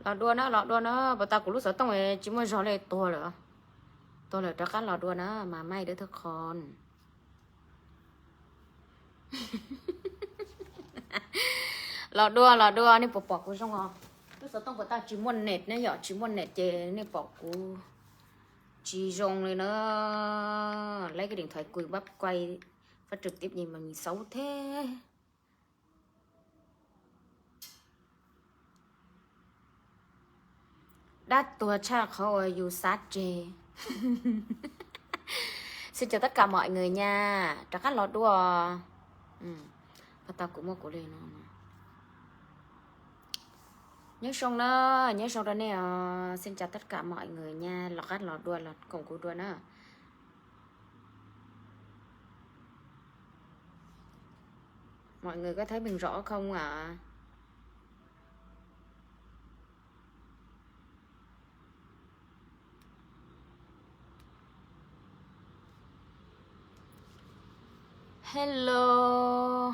lọ đua nó bà ta cũng lúc sợ tông ấy chỉ mới gió lên tôi là cho các lọ đua nó mà may đứa thức con lọ đua này bỏ của trong họ lúc sợ tông bà ta chỉ muốn nệt nữa giờ chỉ muốn nệt chê này bỏ của chỉ rong lên nó lấy cái điện thoại cùi bắp quay phát trực tiếp nhìn mà mình xấu thế. Đắt tua cha khóอยู่sát chê. Xin chào tất cả mọi người nha. Chắc các lọt đua. Và tao cũng mua của lên nó. Nhớ xong đó nè. Xin chào tất cả mọi người nha. Lọt các lọt đua, lọt cổng của đua nữa. Mọi người có thấy mình rõ không ạ? Hello.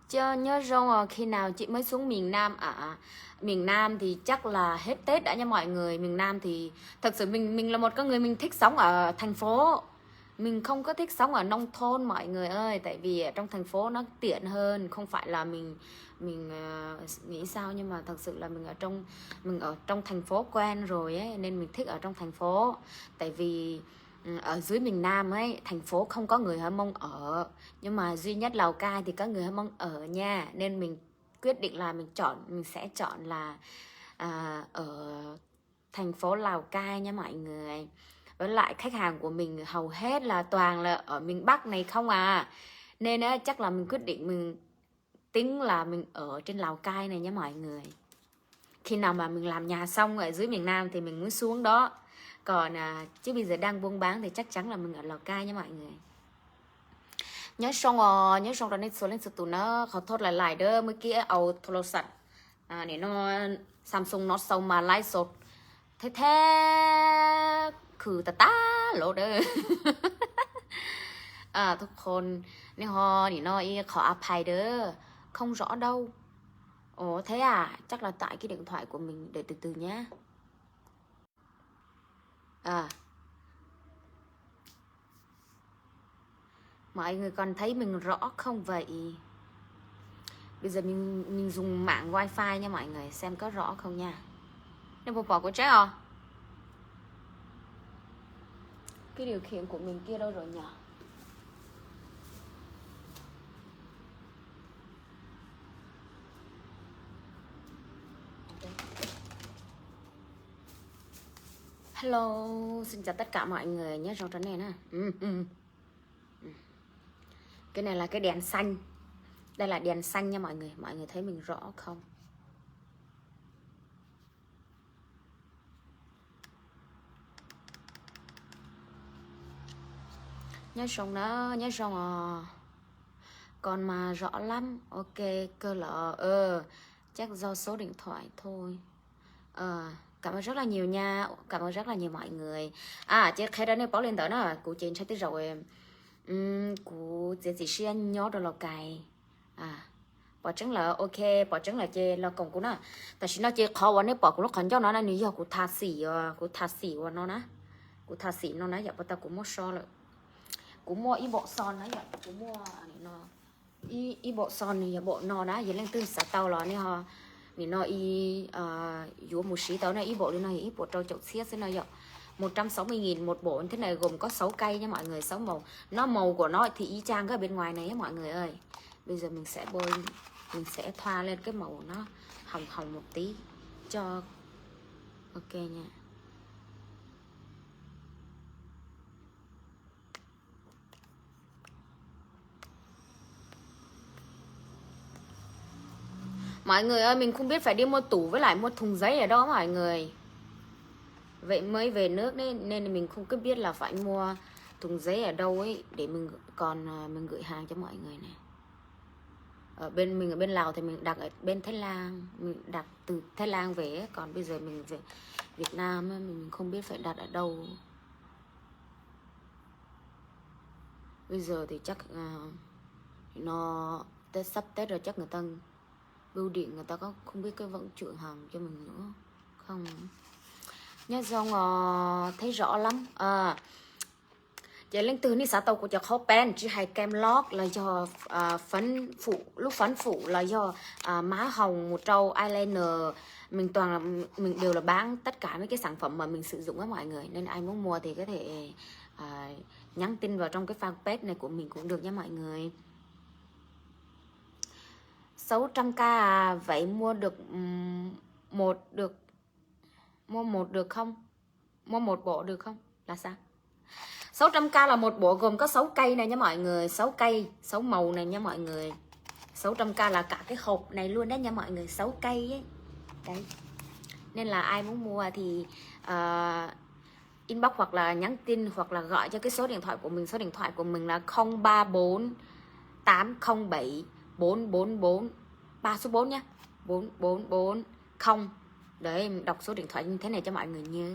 Cho nhớ rong khi nào chị mới xuống miền Nam ạ? Miền Nam thì chắc là hết Tết đã nha mọi người. Miền Nam thì thật sự mình là một con người mình thích sống ở thành phố. Mình không có thích sống ở nông thôn mọi người ơi. Tại vì ở trong thành phố nó tiện hơn. Không phải là mình nghĩ sao, nhưng mà thật sự là mình ở trong thành phố quen rồi ấy, nên mình thích ở trong thành phố. Tại vì ở dưới miền Nam ấy, thành phố không có người Hơ Mông ở, nhưng mà duy nhất Lào Cai thì có người Hơ Mông ở nha, nên mình quyết định là mình sẽ chọn là ở thành phố Lào Cai nha mọi người. Với lại khách hàng của mình hầu hết là toàn là ở miền Bắc này không à, nên chắc là mình quyết định mình tính là mình ở trên Lào Cai này nha mọi người. Khi nào mà mình làm nhà xong ở dưới miền Nam thì mình muốn xuống đó. Còn chứ bây giờ đang buôn bán thì chắc chắn là mình ở Lào Cai nha mọi người. Nhớ xong rồi nên số lên sự tụ nó khó thốt lại đó mới kia ầu thô sạch để nó Samsung nó sâu mà lái sột thế khử ta lộ đó. ทุกคนนี่ฮอนี่น้อยขออภัยเด้อ không rõ đâu. Ồ thế à, chắc là tại cái điện thoại của mình, để từ từ nhá. Mọi người còn thấy mình rõ không vậy? Bây giờ mình dùng mạng wifi nha mọi người, xem có rõ không nha. Nên bộ bỏ của trái à? Cái điều khiển của mình kia đâu rồi nhỉ? Hello, xin chào tất cả mọi người nhé, trong trấn này nè. Cái này là cái đèn xanh. Đây là đèn xanh nha mọi người. Mọi người thấy mình rõ không? Nhớ xong đó, nhớ xong à. Còn mà rõ lắm. Ok, cơ lọ. Chắc do số điện thoại thôi. Cảm ơn rất là nhiều nha. Cảm ơn rất là nhiều mọi người. Chứ khi đó nếu báo lên tới nó của chị sẽ tới rồi. Của chị sẽ nhớ được là cài. Bỏ trứng là ok, bỏ trứng là chê là công của nó. Tại vì nó chê khó quá, nếu bỏ của nó khẩn cho nó là nếu của thà xỉ của nó ná. Của thà xỉ nó ná, dạ bà ta cũng mua so rồi. Cũng mua ý bộ son ná, dạ cũng mua nó. Ý bộ son này, dạ bộ nó ná, dạ lên tương xả tàu là này hả. Vì nó dụ một xí tàu này, ý bộ đi này, ý bộ trâu chậu xiết thế này dạ. 160.000 một bộ thế này, gồm có 6 cây nha mọi người, 6 màu. Nó màu của nó thì y chang cái bên ngoài này á mọi người ơi. Bây giờ mình sẽ bôi, mình sẽ thoa lên cái màu nó hồng hồng một tí cho ok nha. Mọi người ơi, mình không biết phải đi mua tủ với lại mua thùng giấy ở đâu mọi người. Vậy mới về nước đấy, nên mình không có biết là phải mua thùng giấy ở đâu ấy để mình gửi hàng cho mọi người này. Mình ở bên Lào thì mình đặt ở bên Thái Lan, mình đặt từ Thái Lan về, còn bây giờ mình về Việt Nam mình không biết phải đặt ở đâu. Bây giờ thì chắc nó sắp Tết rồi, chắc người ta bưu điện người ta có không biết cái vận chuyển hàng cho mình nữa không nhớ xong thấy rõ lắm chị lên từ ní xã tàu của cho khó pen chứ hay kem lót là do phấn phụ lúc phấn phụ là do má hồng một trâu eyeliner mình toàn là mình đều là bán tất cả mấy cái sản phẩm mà mình sử dụng với mọi người, nên ai muốn mua thì có thể nhắn tin vào trong cái fanpage này của mình cũng được nha mọi người. 600k vậy mua được mua một được không? Mua một bộ được không? Là sao? 600k là một bộ gồm có 6 cây này nha mọi người, 6 cây, 6 màu này nha mọi người. 600k là cả cái hộp này luôn đấy nha mọi người, 6 cây ấy. Đấy. Nên là ai muốn mua thì inbox hoặc là nhắn tin hoặc là gọi cho cái số điện thoại của mình. Số điện thoại của mình là 034 807 444 3 số 4 nhá. 4440. Đấy, mình đọc số điện thoại như thế này cho mọi người nhớ.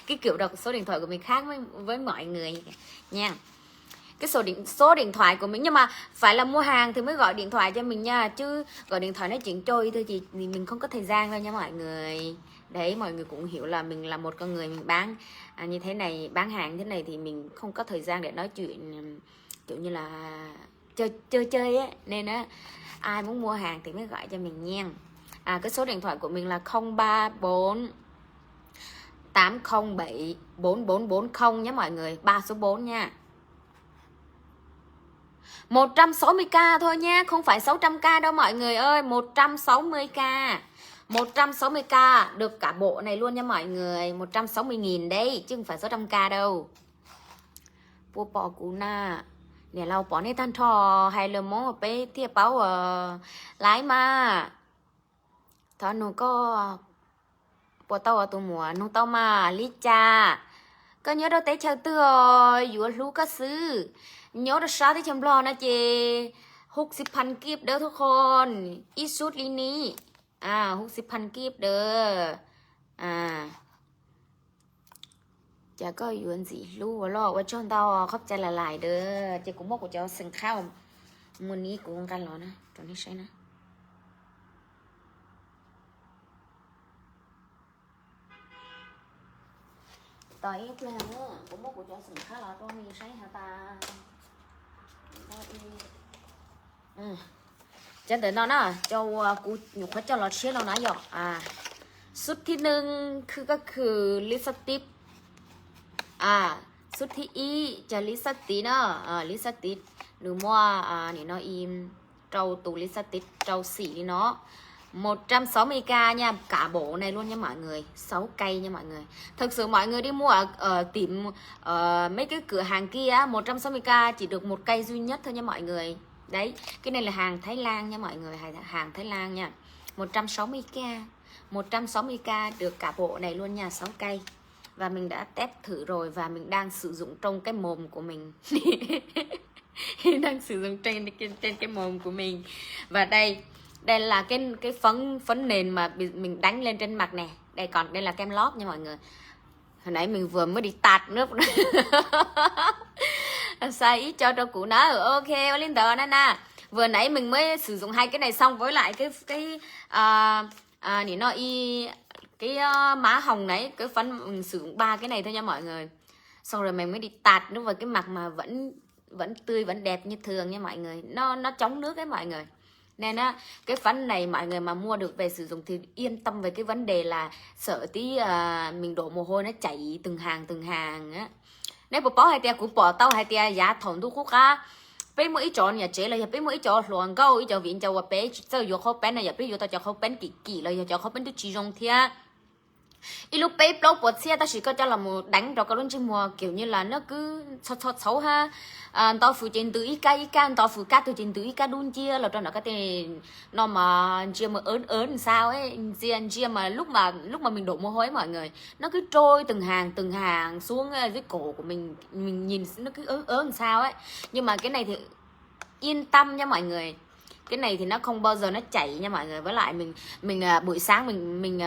Cái kiểu đọc số điện thoại của mình khác với mọi người nha. Cái số điện thoại của mình, nhưng mà phải là mua hàng thì mới gọi điện thoại cho mình nha, chứ gọi điện thoại nói chuyện trôi thôi thì mình không có thời gian đâu nha mọi người. Đấy, mọi người cũng hiểu là mình là một con người mình bán như thế này, bán hàng thế này thì mình không có thời gian để nói chuyện kiểu như là chơi ấy. Nên á ai muốn mua hàng thì mới gọi cho mình nha. Cái số điện thoại của mình là 034 807 4440 nhé mọi người, 3 số 4 nha. 160k thôi nha, không phải 600k đâu mọi người ơi, 160k. 160k được cả bộ này luôn nha mọi người, 160.000 đấy chứ không phải 600k đâu. Pua bò cú na. Nè lau bỏ này than thò hay là món bé thiệp báo lái mà. Thôi nó có bộ tao ở tụ mùa nó tao mà lý cha. Có nhớ đâu tế chờ tư dùa lú cá sư. Nhớ đâu sao tới chấm loนะเจ60,000 กีบเด้อทุกคนอีสุดลีนี้60,000 กีบเด้อจะก็อยู่อันสิรู้ว่าลอกว่าช่องเตาขอบใจละลายเด้อเจกูบอกกูจะสั่งข้าวมื้อนี้กูกันแล้วนะตอนนี้ใช่นะต่อยเพื่อนกูบอกกูจะสั่งข้าวแล้วตรงนี้ใช่ฮะตาจะเดินนอนจะกูอยู่เขาจะรอเชื่อเรานะหยอกสุดที่หนึ่งก็คือลิปสติกสุดที่อีจะลิปสติกเนาะลิปสติกหรือว่านี่เนาะอีมเจ้าตูลิปสติกเจ้าสีนี่เนาะ 160k nha, cả bộ này luôn nha mọi người, 6 cây nha mọi người. Thực sự mọi người đi mua ở tiệm mấy cái cửa hàng kia 160k chỉ được một cây duy nhất thôi nha mọi người. Đấy, cái này là hàng Thái Lan nha mọi người, hàng Thái Lan nha. 160k. 160k được cả bộ này luôn nha, 6 cây. Và mình đã test thử rồi và mình đang sử dụng trong cái mồm của mình. Đang sử dụng trên cái mồm của mình. Và đây là cái phấn nền mà mình đánh lên trên mặt nè. Còn đây là kem lót nha mọi người. Hồi nãy mình vừa mới đi tạt nước. Sai ý cho cụ nó. Ok, lên tờ nè. Vừa nãy mình mới sử dụng hai cái này xong với lại cái má hồng đấy, cái phấn mình sử dụng 3 cái này thôi nha mọi người. Xong rồi mình mới đi tạt nước vào cái mặt mà vẫn tươi vẫn đẹp như thường nha mọi người. Nó chống nước đấy mọi người. Nên cái phấn này mọi người mà mua được về sử dụng thì yên tâm về cái vấn đề là sợ tí mình đổ mồ hôi nó chảy từng hàng á. Nếu bỏ hai tia cũng bỏ tao hai tia giá thốn thu khúc bé mỗi chỗ nhà chế là bé mỗi chỗ luồng câu ý chỗ viện cho bé sao vô khó bé này giờ bé vô tao cho khó bé kỳ là cho khó bé được chỉ dùng thia. Ý lúc bé lâu bột xe ta chỉ có cho là một đánh đó có luôn trên mùa kiểu như là nó cứ xấu ha. Tao phụ trên từ ít ca tao phụ cá từ trên từ ít ca đun chia là cho nó cái tên nó mà chia mà ớn sao ấy chia mà lúc mà mình đổ mồ hôi mọi người nó cứ trôi từng hàng xuống dưới cổ của mình nhìn nó cứ ớn sao ấy. Nhưng mà cái này thì yên tâm nha mọi người, cái này thì nó không bao giờ nó chảy nha mọi người. Với lại mình buổi sáng mình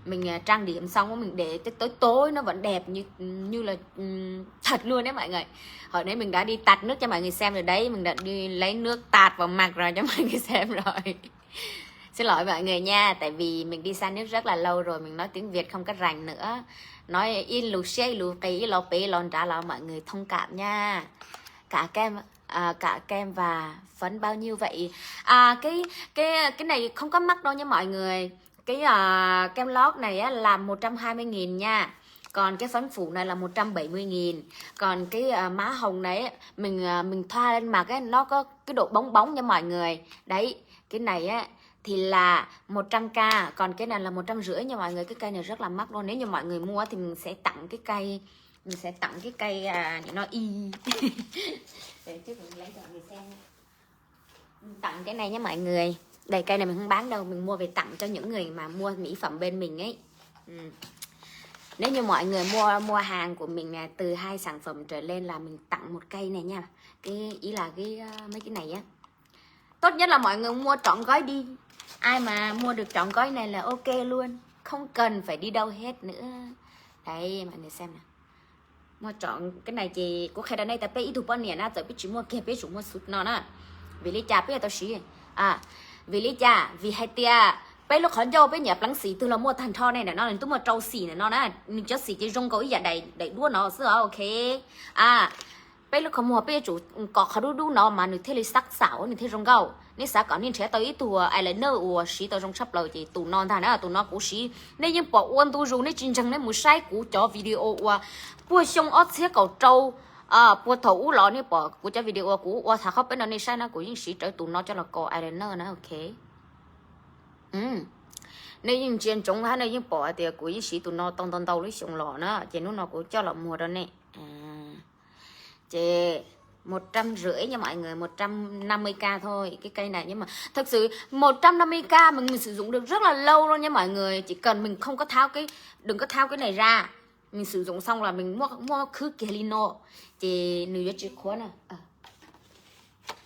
mình trang điểm xong mình để tới tối tối nó vẫn đẹp như là thật luôn đấy mọi người. Hồi nãy mình đã đi tạt nước cho mọi người xem rồi đấy, mình đã đi lấy nước tạt vào mặt rồi cho mọi người xem rồi. Xin lỗi mọi người nha, tại vì mình đi xa nước rất là lâu rồi, mình nói tiếng Việt không có rành nữa, nói in lù xe lù ký lò pí lòn trả lò, mọi người thông cảm nha. Cả kem và phấn bao nhiêu vậy? Cái này không có mắc đâu nha mọi người. Cái kem lót này á, là 120.000 nha. Còn cái phấn phủ này là 170.000. Còn cái má hồng này mình thoa lên mặt ấy, nó có cái độ bóng bóng nha mọi người. Đấy, cái này á thì là 100k, còn cái này là 150 nha mọi người. Cái cây này rất là mắc luôn. Nếu như mọi người mua thì mình sẽ tặng cái cây, nó y. Để trước mình lấy cho mọi người xem. Mình tặng cái này nha mọi người. Đây, cây này mình không bán đâu, mình mua về tặng cho những người mà mua mỹ phẩm bên mình ấy. Nếu như mọi người mua hàng của mình là từ 2 sản phẩm trở lên là mình tặng một cây này nha. Cái ý là mấy cái này á, tốt nhất là mọi người mua trọn gói đi. Ai mà mua được trọn gói này là ok luôn, không cần phải đi đâu hết nữa. Đây mọi người xem nè, mua trọn cái này thì có khai đây tapi itu pun ni na tapi cuma kia pe cuma sút nó nè. Vì lý cha pe tao xí vì lý cha vì hai tia pe lúc họ vô pe nhập lăng xí từ là mua thành thon này nè, nó là tôi mua trâu xí nè nó nè, mình cho xí chỉ rong cầu ý dạ đầy đua nó xưa ok. Bây lúc không mua bây chủ có khá đu nó mà người thấy sắc xảo người thấy rong gạo nên sao có nên trẻ tới tù eyeliner của sĩ tao trong sắp lời thì tù non thà nữa tù nó cũng sĩ nên những bộ quân tu dù nên chính chẳng nên một sai của cho video bua xong ớt xế cầu trâu bua thấu lọ nên bỏ của cho video của thà khóc bên đó nên sai nó của những sĩ trở tù nó cho là có eyeliner nữa ok. Nên những chuyện chúng hắn nên những bỏ thì của những sĩ tù nó tông tàu lấy xong lọ nữa chỉ nó cũng cho là mua đó nè. Chị 150 nha mọi người, 150k thôi cái cây này. Nhưng mà thật sự 150k mình sử dụng được rất là lâu luôn nha mọi người. Chỉ cần mình không có tháo đừng có tháo cái này ra, mình sử dụng xong là mình mua khứ Kelino. Chị nữ chìa khóa nè,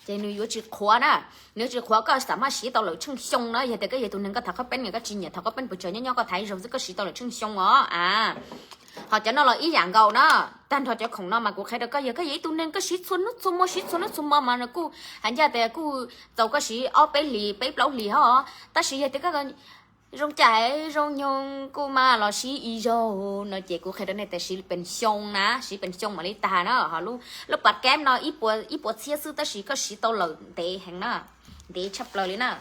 chị nữ chìa khóa nè, nữ chìa khóa có sẵn mà xí tao lợi chân xong đó. Giờ thì cái gì tụi mình có thật có bên người có chi nhật thật có bên buổi chiều nhau có thấy rồi có xí tao lợi chân xong đó họ cho nó là ý dạng gầu đó tan thôi cho khổng nó mà cũng khai được cái gì tụi nên cái shit xuống nó xung mà nó cô hành ra thì cô tàu cái gì ở bé lâu lì hả ta sĩ thì cái rong chạy rong nhung cô mà là sĩ y rồi nó chỉ cô khai đó này tại sĩ pension mà lấy ta nó họ lúc bật kém nó ít bộ xe sư ta sĩ có sĩ tàu lợi để hàng nó để chấp lời lên nè.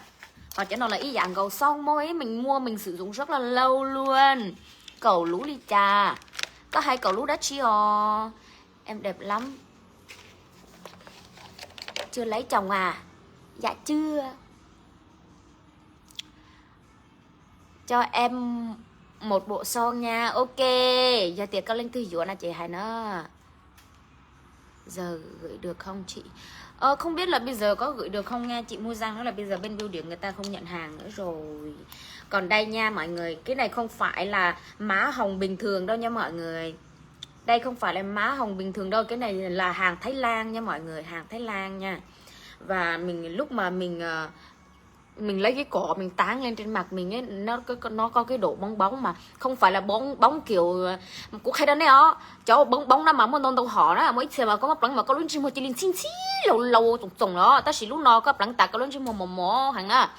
Họ cho nó là ý dạng gầu xong môi mình mua mình sử dụng rất là lâu luôn. Cầu lú đi cha, có 2 cầu lú đó chi hò. Em đẹp lắm. Chưa lấy chồng à? Dạ chưa. Cho em một bộ son nha. Ok. Giờ tiệc có lên thư dụ là chị Hải nó. Giờ gửi được không chị? Không biết là bây giờ có gửi được không nha. Chị mua răng đó là bây giờ bên bưu điện người ta không nhận hàng nữa rồi. Còn đây nha mọi người, cái này không phải là má hồng bình thường đâu nha mọi người. Đây không phải là má hồng bình thường đâu, cái này là hàng Thái Lan nha mọi người, hàng Thái Lan nha. Và mình lúc mà mình lấy cái cỏ mình tán lên trên mặt mình ấy, nó có cái độ bóng bóng mà không phải là bóng kiểu của khai đó này ó cháu bóng nó mà muốn đâu họ đó mới xem mà có một lần mà có luôn chim một chỉ linh xin xí lâu trùng đó ta chỉ lúc nó có lần tạc có luôn chim mò hàng á.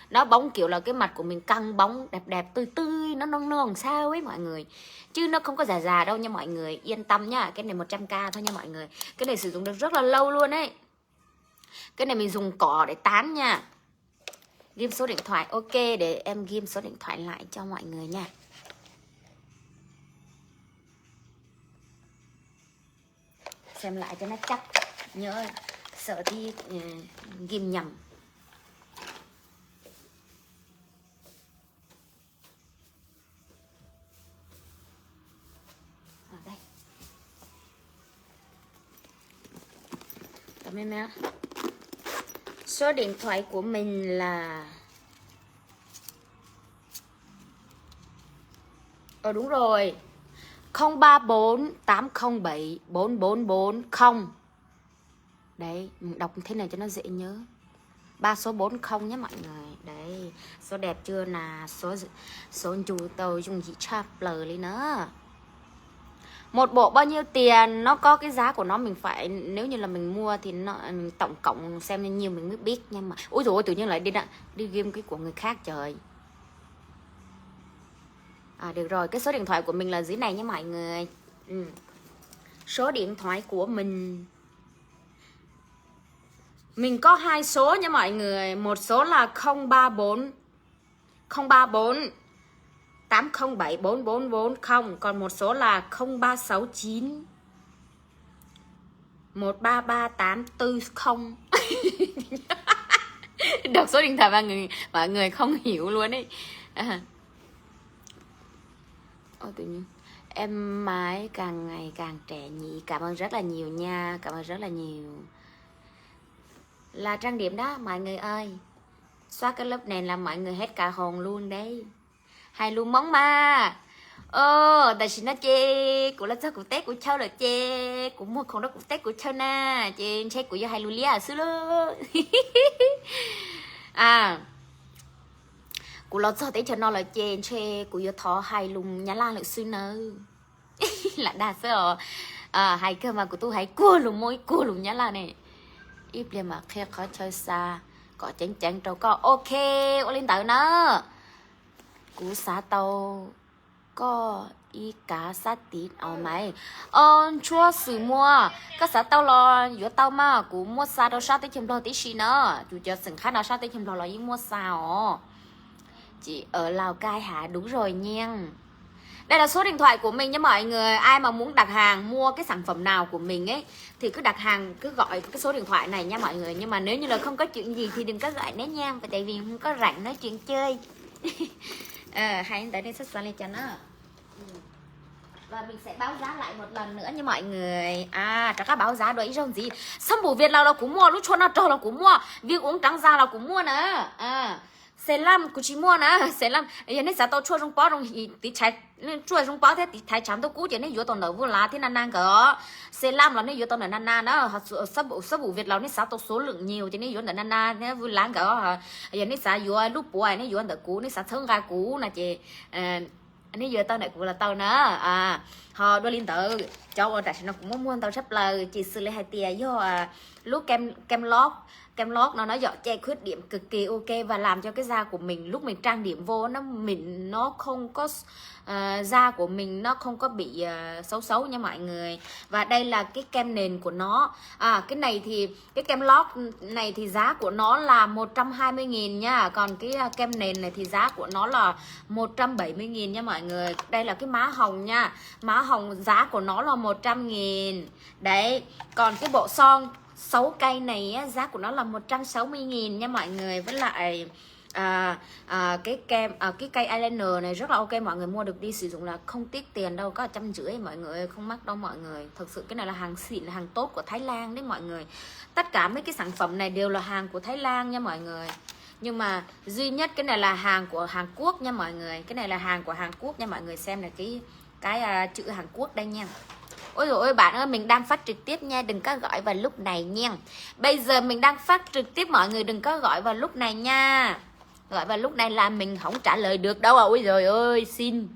Nó bóng kiểu là cái mặt của mình căng bóng đẹp tươi nó non sao ấy mọi người, chứ nó không có già đâu nha mọi người, yên tâm nha. Cái này 100k thôi nha mọi người, cái này sử dụng được rất là lâu luôn ấy. Cái này mình dùng cỏ để tán nha. Ghim số điện thoại. Ok, để em ghim số điện thoại lại cho mọi người nha. Xem lại cho nó chắc, nhớ sợ đi ghim nhầm. Ở đây. Cảm ơn mẹ. Số điện thoại của mình là đúng rồi, 034 807 4440. Đấy, mình đọc thế này cho nó dễ nhớ. 3 số 40 nhé mọi người. Đấy, số đẹp chưa là số chủ tàu dùng gì chạp lờ lên nữa. Một bộ bao nhiêu tiền, nó có cái giá của nó, mình phải nếu như là mình mua thì mình tổng cộng xem bao nhiêu mình mới biết. Nhưng mà ôi dồi ôi, tự nhiên lại đi game cái của người khác trời. Được rồi, cái số điện thoại của mình là dưới này nhé mọi người. Số điện thoại của mình có 2 số nha mọi người. Một số là 034 807 4440. Còn một số là 0369 133840. Đọc số điện thoại mọi người không hiểu luôn ấy. Tự nhiên em mãi càng ngày càng trẻ nhỉ. Cảm ơn rất là nhiều nha. Cảm ơn rất là nhiều. Là trang điểm đó mọi người ơi. Xóa cái lớp này làm mọi người hết cả hồn luôn đấy. Hay luôn móng ma. Tại vì nó chê của là sao của tết của châu là chê của mua không đó của tết của châu na chê của do hay luôn lia xứ luôn. Của lo sao tết cho nó là chê của do thọ hay luôn nhá la lại xứ nơ. Là đa số hay cơ mà của tôi hay cua luôn môi cua luôn nhá la này. Ít lên mà khi khó chơi xa có chén trâu có ok ô lên tới nó cú xá tàu có ý cá sát tít mày chua sử mua các xã tàu lo giữa tàu mà cú mua xa đâu sát tới chấm lo tí xí nữa chủ cho sừng khác nào sát tới chấm lo ý mua sao chị ở Lào Cai hả? Đúng rồi nha. Đây là số điện thoại của mình nha mọi người. Ai mà muốn đặt hàng mua cái sản phẩm nào của mình ấy thì cứ đặt hàng, cứ gọi cái số điện thoại này nha mọi người. Nhưng mà nếu như là không có chuyện gì thì đừng có gọi nữa nha. Tại vì không có rảnh nói chuyện chơi. Hay tới đây xuất lên cho nó. Và mình sẽ báo giá lại một lần nữa nha mọi người. Cho các báo giá đấy rồi gì. Sâm bù Việt là cũng mua, lúc cho nó trò là cũng mua. Viên uống trắng da là cũng mua nữa. Xe lâm của chị mua nè, xe lâm giờ này sao tao chua trong bó trong tí trái chua trong bó thế tí thái chấm tao cú chứ này vừa tao nở vừa lá thế nan cỡ xe lâm là này vừa tao nở nan đó sắp vụ Việt là này sao tao số lượng nhiều chứ này vừa nở nan thế vừa lá cỡ giờ này sao vừa lúc bữa này vừa nở cú này sao thơm gai cú nè chị này vừa tao nở cú là tao nữa họ đôi liên tự cho bọn nó cũng muốn tao sắp lời chị xử lý hai tia do lúc kem lót nó dọ che khuyết điểm cực kỳ ok và làm cho cái da của mình lúc mình trang điểm vô nó không có da của mình nó không có bị xấu nha mọi người. Và đây là cái kem nền của nó. Cái này thì cái kem lót này thì giá của nó là 120.000 nha. Còn cái kem nền này thì giá của nó là 170.000 nha mọi người. Đây là cái má hồng nha. Má hồng giá của nó là 100.000. Đấy. Còn cái bộ son 6 cây này á, giá của nó là 160.000 nha mọi người. Với lại cái kem cái cây eyeliner này rất là ok, mọi người mua được đi sử dụng là không tiếc tiền đâu, có 150 mọi người, không mắc đâu mọi người. Thực sự cái này là hàng xịn, là hàng tốt của Thái Lan đấy mọi người. Tất cả mấy cái sản phẩm này đều là hàng của Thái Lan nha mọi người. Nhưng mà duy nhất cái này là hàng của Hàn Quốc nha mọi người. Cái này là hàng của Hàn Quốc nha mọi người, xem là cái chữ Hàn Quốc đây nha. Ôi dồi ôi bạn ơi, mình đang phát trực tiếp nha, đừng có gọi vào lúc này nha. Bây giờ mình đang phát trực tiếp mọi người, đừng có gọi vào lúc này nha. Gọi vào lúc này là mình không trả lời được đâu. Ôi trời ơi, xin.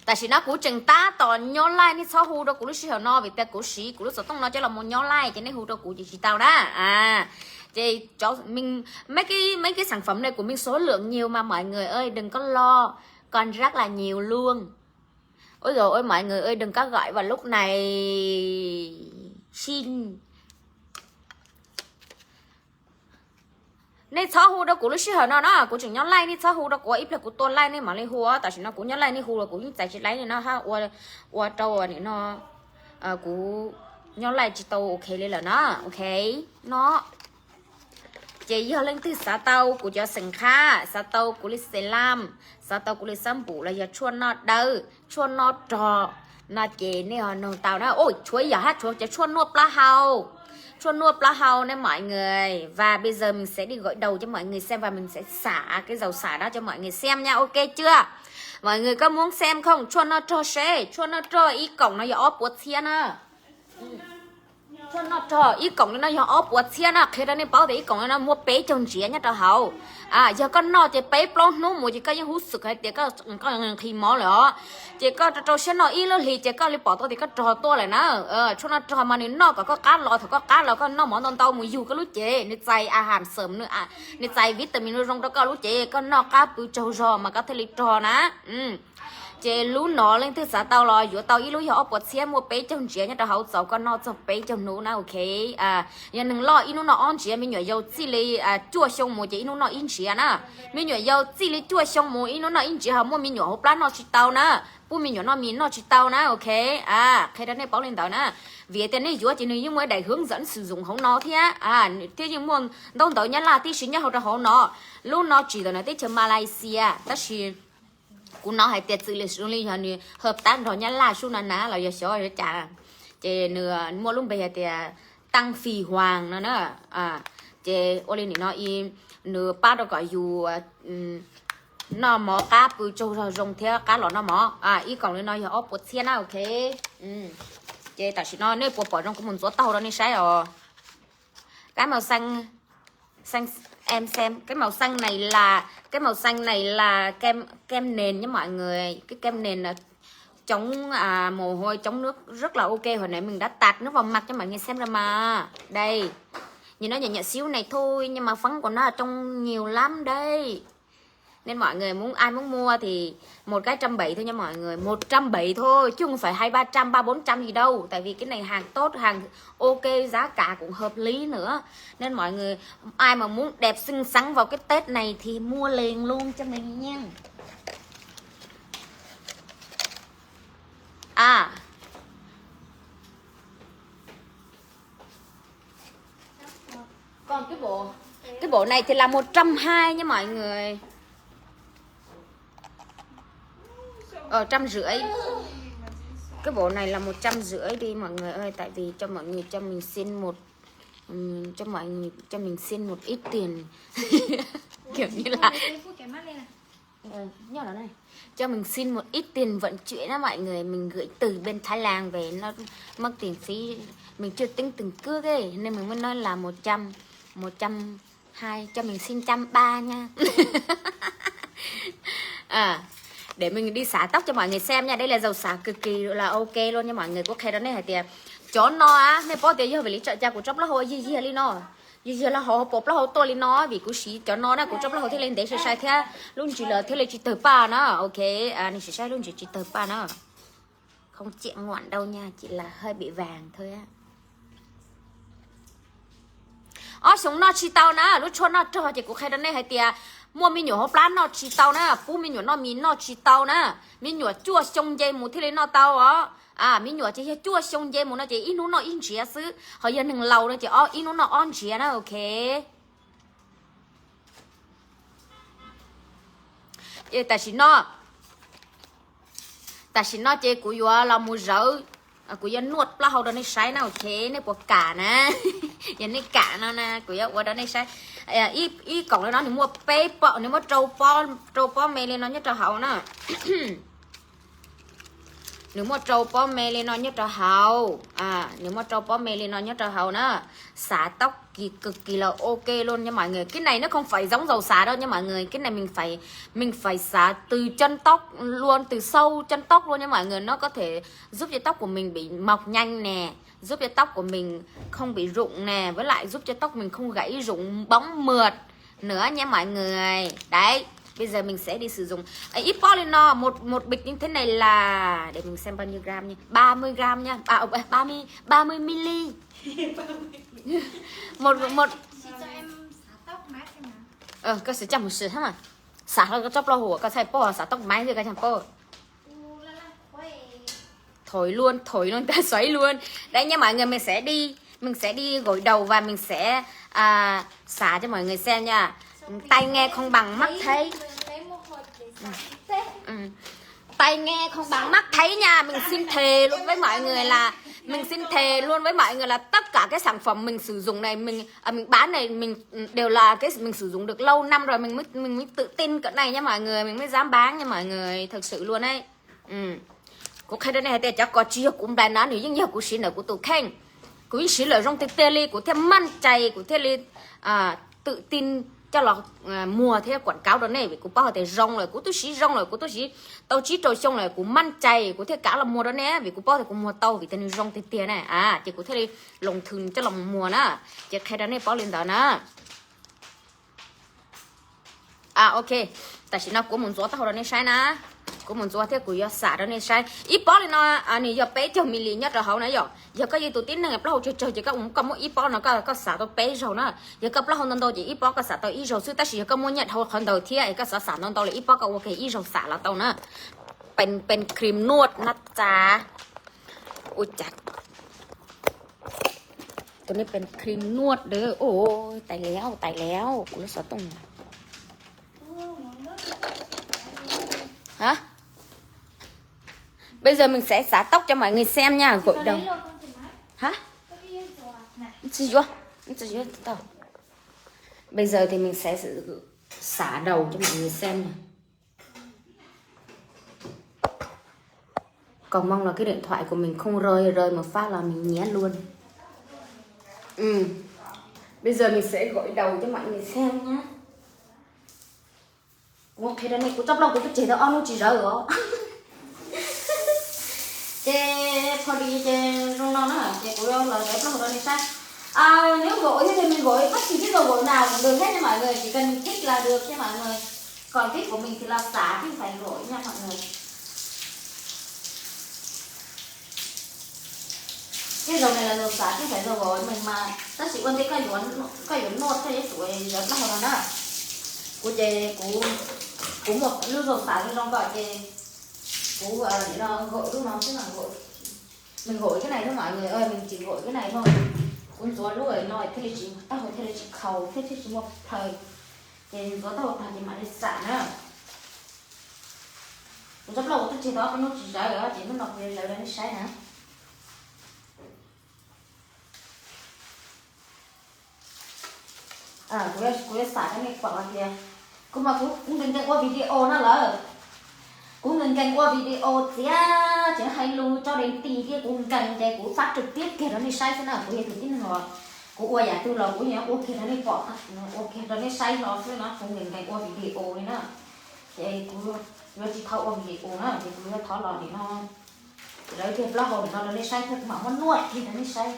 Tại vì nó của chừng ta toàn nhỏ lai ní sao hù đâu của lúc xíu nó vì ta của sĩ của lúc sao tông nó cho là một nhỏ lai cho nên hù đâu của chị tao đó. Chị cho mình mấy cái sản phẩm này của mình số lượng nhiều mà mọi người ơi, đừng có lo, còn rất là nhiều luôn. Ôi dồi ôi mọi người ơi, đừng có gọi vào lúc này. Xin. Nên sao hù đâu của lúc xíu nó của chừng nhỏ lai ní sao hù đâu của ít là của tôi lai ní mà lấy hù á. Tại vì nó của nhỏ lai ní hù là của những tài chỉ lấy này nó ha. Ua trâu này nó của nhỏ lai chỉ tàu ok lên là nó. Ok. Nó chị giờ lên từ xã tàu của cho sừng kha, xã tàu của lịch sử lam, xã tàu của lịch sâm bù là giờ chuôn nó đâu, chuôn nó trò, nó chị này họ nông tàu đó, ôi chuối giờ hát chuối cho chuôn nuốt lá hàu này mọi người. Và bây giờ mình sẽ đi gội đầu cho mọi người xem và mình sẽ xả cái dầu xả đó cho mọi người xem nha, ok chưa? Mọi người có muốn xem không? Chuôn nó trò xe, chuôn nó trò ý cổng nó gió bột thiên à. cho nó cho ít cổng nó do ốp quạt xe nó khi đó nên bảo thì ít cổng nó mua bé trong trẻ nhá cho hậu giờ con nó chỉ bé plon nó mua chỉ có những hút sực hay chỉ có khi mỏ nữa chỉ có cho xe nó ít luôn thì chỉ có lấy bỏ tôi thì có trò tôi lại nó cho nó trò mà nó có cá lò thì có cá lò có nó món tông tàu mùi dù có lúa chế nên dày hàn sớm nữa nên dày vitamin nó trong đó có lúa chế có nó cá bự trâu rò mà có thể lấy trò ná chế lú nó lên thứ xã tao lo giữa tao ý lú họ bớt xe mua bé trong trẻ nhá tao hậu cháu con nó cho bé trong nụ na ok giờ đừng lo ý nó on trẻ mình nhảy dâu chỉ lấy chua xong mua chỉ nó in trẻ na mình nhảy dâu chỉ lấy chua xong mua ý nó in trẻ họ mua mình nhảy hộp lá nó chỉ tao na bu mình nhảy nó mình nó chỉ tao na ok cái đó này bảo lên tao na vì tên này giữa chỉ nên những mới đại hướng dẫn sử dụng hậu nó thế thế nhưng muốn đông tao nhá là tí xíu nhá hậu ra hậu nó lúc nó chỉ là tới chợ Malaysia đó là cũng nó hay tiệt sự lịch sử li hả hợp tác rồi nhá là su ná là giờ xóa rồi chả chế nửa mua luôn bây giờ thì tăng phì hoàng nữa nè chế ô lên nó im nửa ba đâu gọi dù nó mỏ cá bự trâu rồi rồng theo cá lọ nó mỏ ý còn lên nó giờ ốp bột xiên ok chế tại nó nếu bỏ trong cái món rốt tàu đó nên sai rồi cái màu xanh em xem cái màu xanh này là kem nền nhé mọi người, cái kem nền là chống mồ hôi chống nước rất là ok. Hồi nãy mình đã tạt nó vào mặt cho mọi người xem ra mà đây nhìn nó nhỏ nhỏ xíu này thôi nhưng mà phấn của nó ở trong nhiều lắm đây, nên mọi người ai muốn mua thì một cái 170 thôi nha mọi người, 170 thôi chứ không phải 200-300, 300-400 gì đâu, tại vì cái này hàng tốt, hàng ok, giá cả cũng hợp lý nữa, nên mọi người ai mà muốn đẹp xinh xắn vào cái Tết này thì mua liền luôn cho mình nha. Còn cái bộ này thì là 120 nha mọi người, 150. Cái bộ này là 150 đi mọi người ơi, tại vì cho mọi người cho mình xin một ít tiền kiểu như là nhỏ này cho mình xin một ít tiền vận chuyển đó mọi người, mình gửi từ bên Thái Lan về nó mất tiền phí, mình chưa tính từng cước ấy nên mình mới nói là 120, cho mình xin 130 nha. Để mình đi xả tóc cho mọi người xem nha. Đây là dầu xả cực kỳ là ok luôn nha mọi người. Có khe đó này hả tiền chó no á, nên bỏ tiền vô về lý trợ cha của chốc là hồi gì li no gì là họ bột là họ tôi li no vì của sĩ chó no đó của chốc là họ thế lên để sai thế luôn chỉ là thế là chỉ tờ pa nó ok này sẽ sai luôn chỉ tờ pa nó không chuyện ngoạn đâu nha, chỉ là hơi bị vàng thôi á. Sống nó chỉ tao nè lúc cho nó cho chị của khe đó này hả tiền mua mình nhổ hộp lá nó chỉ tao nè, phú mình nhổ nó mình nó chỉ tao nè, mình nhổ chua sông dây một thế lên nó tao á, mình nhổ chỉ chua sông dây một nó chỉ ít nó in chia xứ, họ giờ đừng lâu nữa chỉ ít nó on chia nó ok. Tại vì nó chỉ của yo là mua rau, của yo nuốt là hậu đó này sai nào ok, này của cả nè, giờ này cả nó nè, của yo đó này sai. Ý cổng nó thì mua pe bọ, nếu mà trâu po mê lên nó nhất là hậu nè. Nếu mà trâu po mê lên nó nhất là hậu nếu mà trâu po mê lên nó nhất là hậu nè, xả tóc cực kỳ là ok luôn nha mọi người. Cái này nó không phải giống dầu xả đâu nha mọi người, cái này mình phải xả từ chân tóc luôn, từ sâu chân tóc luôn nha mọi người. Nó có thể giúp cho tóc của mình bị mọc nhanh nè, giúp cho tóc của mình không bị rụng nè, với lại giúp cho tóc mình không gãy rụng bóng mượt nữa nha mọi người. Đấy, bây giờ mình sẽ đi sử dụng ít polyno, một bịch như thế này là để mình xem bao nhiêu gram nha, 30 gram nha, 30 ml. một cho em xả tóc mát xem nào. Có sẽ chăm một sự thế mà xả nó có chốc lo hùa có thay po xả tóc máy rồi cái chẳng po thổi luôn ta xoáy luôn. Đấy nha mọi người, mình sẽ đi gội đầu và mình sẽ xả cho mọi người xem nha. Tai nghe không bằng mắt thấy, tai nghe không bằng mắt thấy nha. Mình xin thề luôn với mọi người là tất cả cái sản phẩm mình sử dụng này, mình bán này, mình đều là cái mình sử dụng được lâu năm rồi, mình mới tự tin cỡ này nha mọi người, mình mới dám bán nha mọi người, thật sự luôn đấy. Cô khai đây này thì chắc có chia cũng đã nói nếu như nhiều của xin ở của tụ khen của sĩ lợi trong tê li của thêm man chạy của thế li tự tin cho là mùa thế quảng cáo đó này vì của bao thì rong rồi của tôi sĩ rong rồi của tôi sĩ tàu chí trồi xong rồi của man chạy của thế cả là mùa đó nè vì của bao thì của mùa tàu vì tên rong tiền này chỉ của thế li lồng thường cho lòng mùa nè chỉ khai đó này bao lên đó nè ok tại chỉ nó của mình gió tao đó này sai nè của mình gió thế của giờ xả đó này sai ít bao lên nó này giờ bé cho mình liền nhất rồi hậu nãy giờ có gì tụi tin này bao chơi chỉ có có một ít bao nó có xả tao bé rồi nè giờ có bao hôm đâu chỉ ít bao có xả tao ít rồi xưa ta chỉ có mua nhặt hậu hôm đầu thì có xả nó tao là ít bao có ok ít rồi xả là tao nèเป็นครีมนวดนะจ๊ะอุ้ยจัดตัวนี้เป็นครีมนวดเด้อโอ้ยตายแล้วกูรู้สึกตรง hả bây giờ mình sẽ xả tóc cho mọi người xem nha gội đầu hả bây giờ thì mình sẽ xả đầu cho mọi người xem này. Còn mong là cái điện thoại của mình không rơi một phát là mình nhé luôn. Bây giờ mình sẽ gội đầu cho mọi người xem nhá. Ok đây này cũng chấp lòng cũng chỉ tao ăn nó chỉ rỡ rồi. Chê thôi đi chê rung non hả? Chê của là đẹp lắm rồi này sao? Nếu gội thì mình gội bất kỳ cái đồ gội nào cũng được hết nha mọi người, chỉ cần thích là được nha mọi người. Còn thích của mình thì là xả chứ không phải gội nha mọi người. Cái dầu này là dầu xả chứ không phải dầu gội mình mà ta chỉ quan tâm cái nốt cái sủi rất là hồi đó. Của chê của một lưu dầu xả trong gọi chê của để nó gội lúc nó tức là gội mình gội cái này thôi mọi người ơi, mình chỉ gội cái này thôi. Cuốn gió lúc ấy nói thế chỉ tao hồi thế chỉ khẩu thế chỉ một thời thì gió tao thằng thì mà đi xả nữa. Rất lâu tôi chỉ đó nó chỉ trái ở chỉ nó nọc về lại đến trái nữa. Cô xả cái này quảng là kìa. Cô mà cũng đừng kênh qua video nó là cũng đừng kênh qua video chỉ hay luôn cho đến tí kia cũng cần để cũng phát trực tiếp kia đó này sai thế nào của hệ thống tin rồi của ua giả tư là của nhà ok nó này bỏ ok nó này sai nó chứ nó không đừng kênh qua video này nữa thì cũng nó chỉ thâu qua video nữa thì cũng nó tháo lò để nó đấy thì blog rồi nó này sai thôi mà muốn nuôi thì nó này sai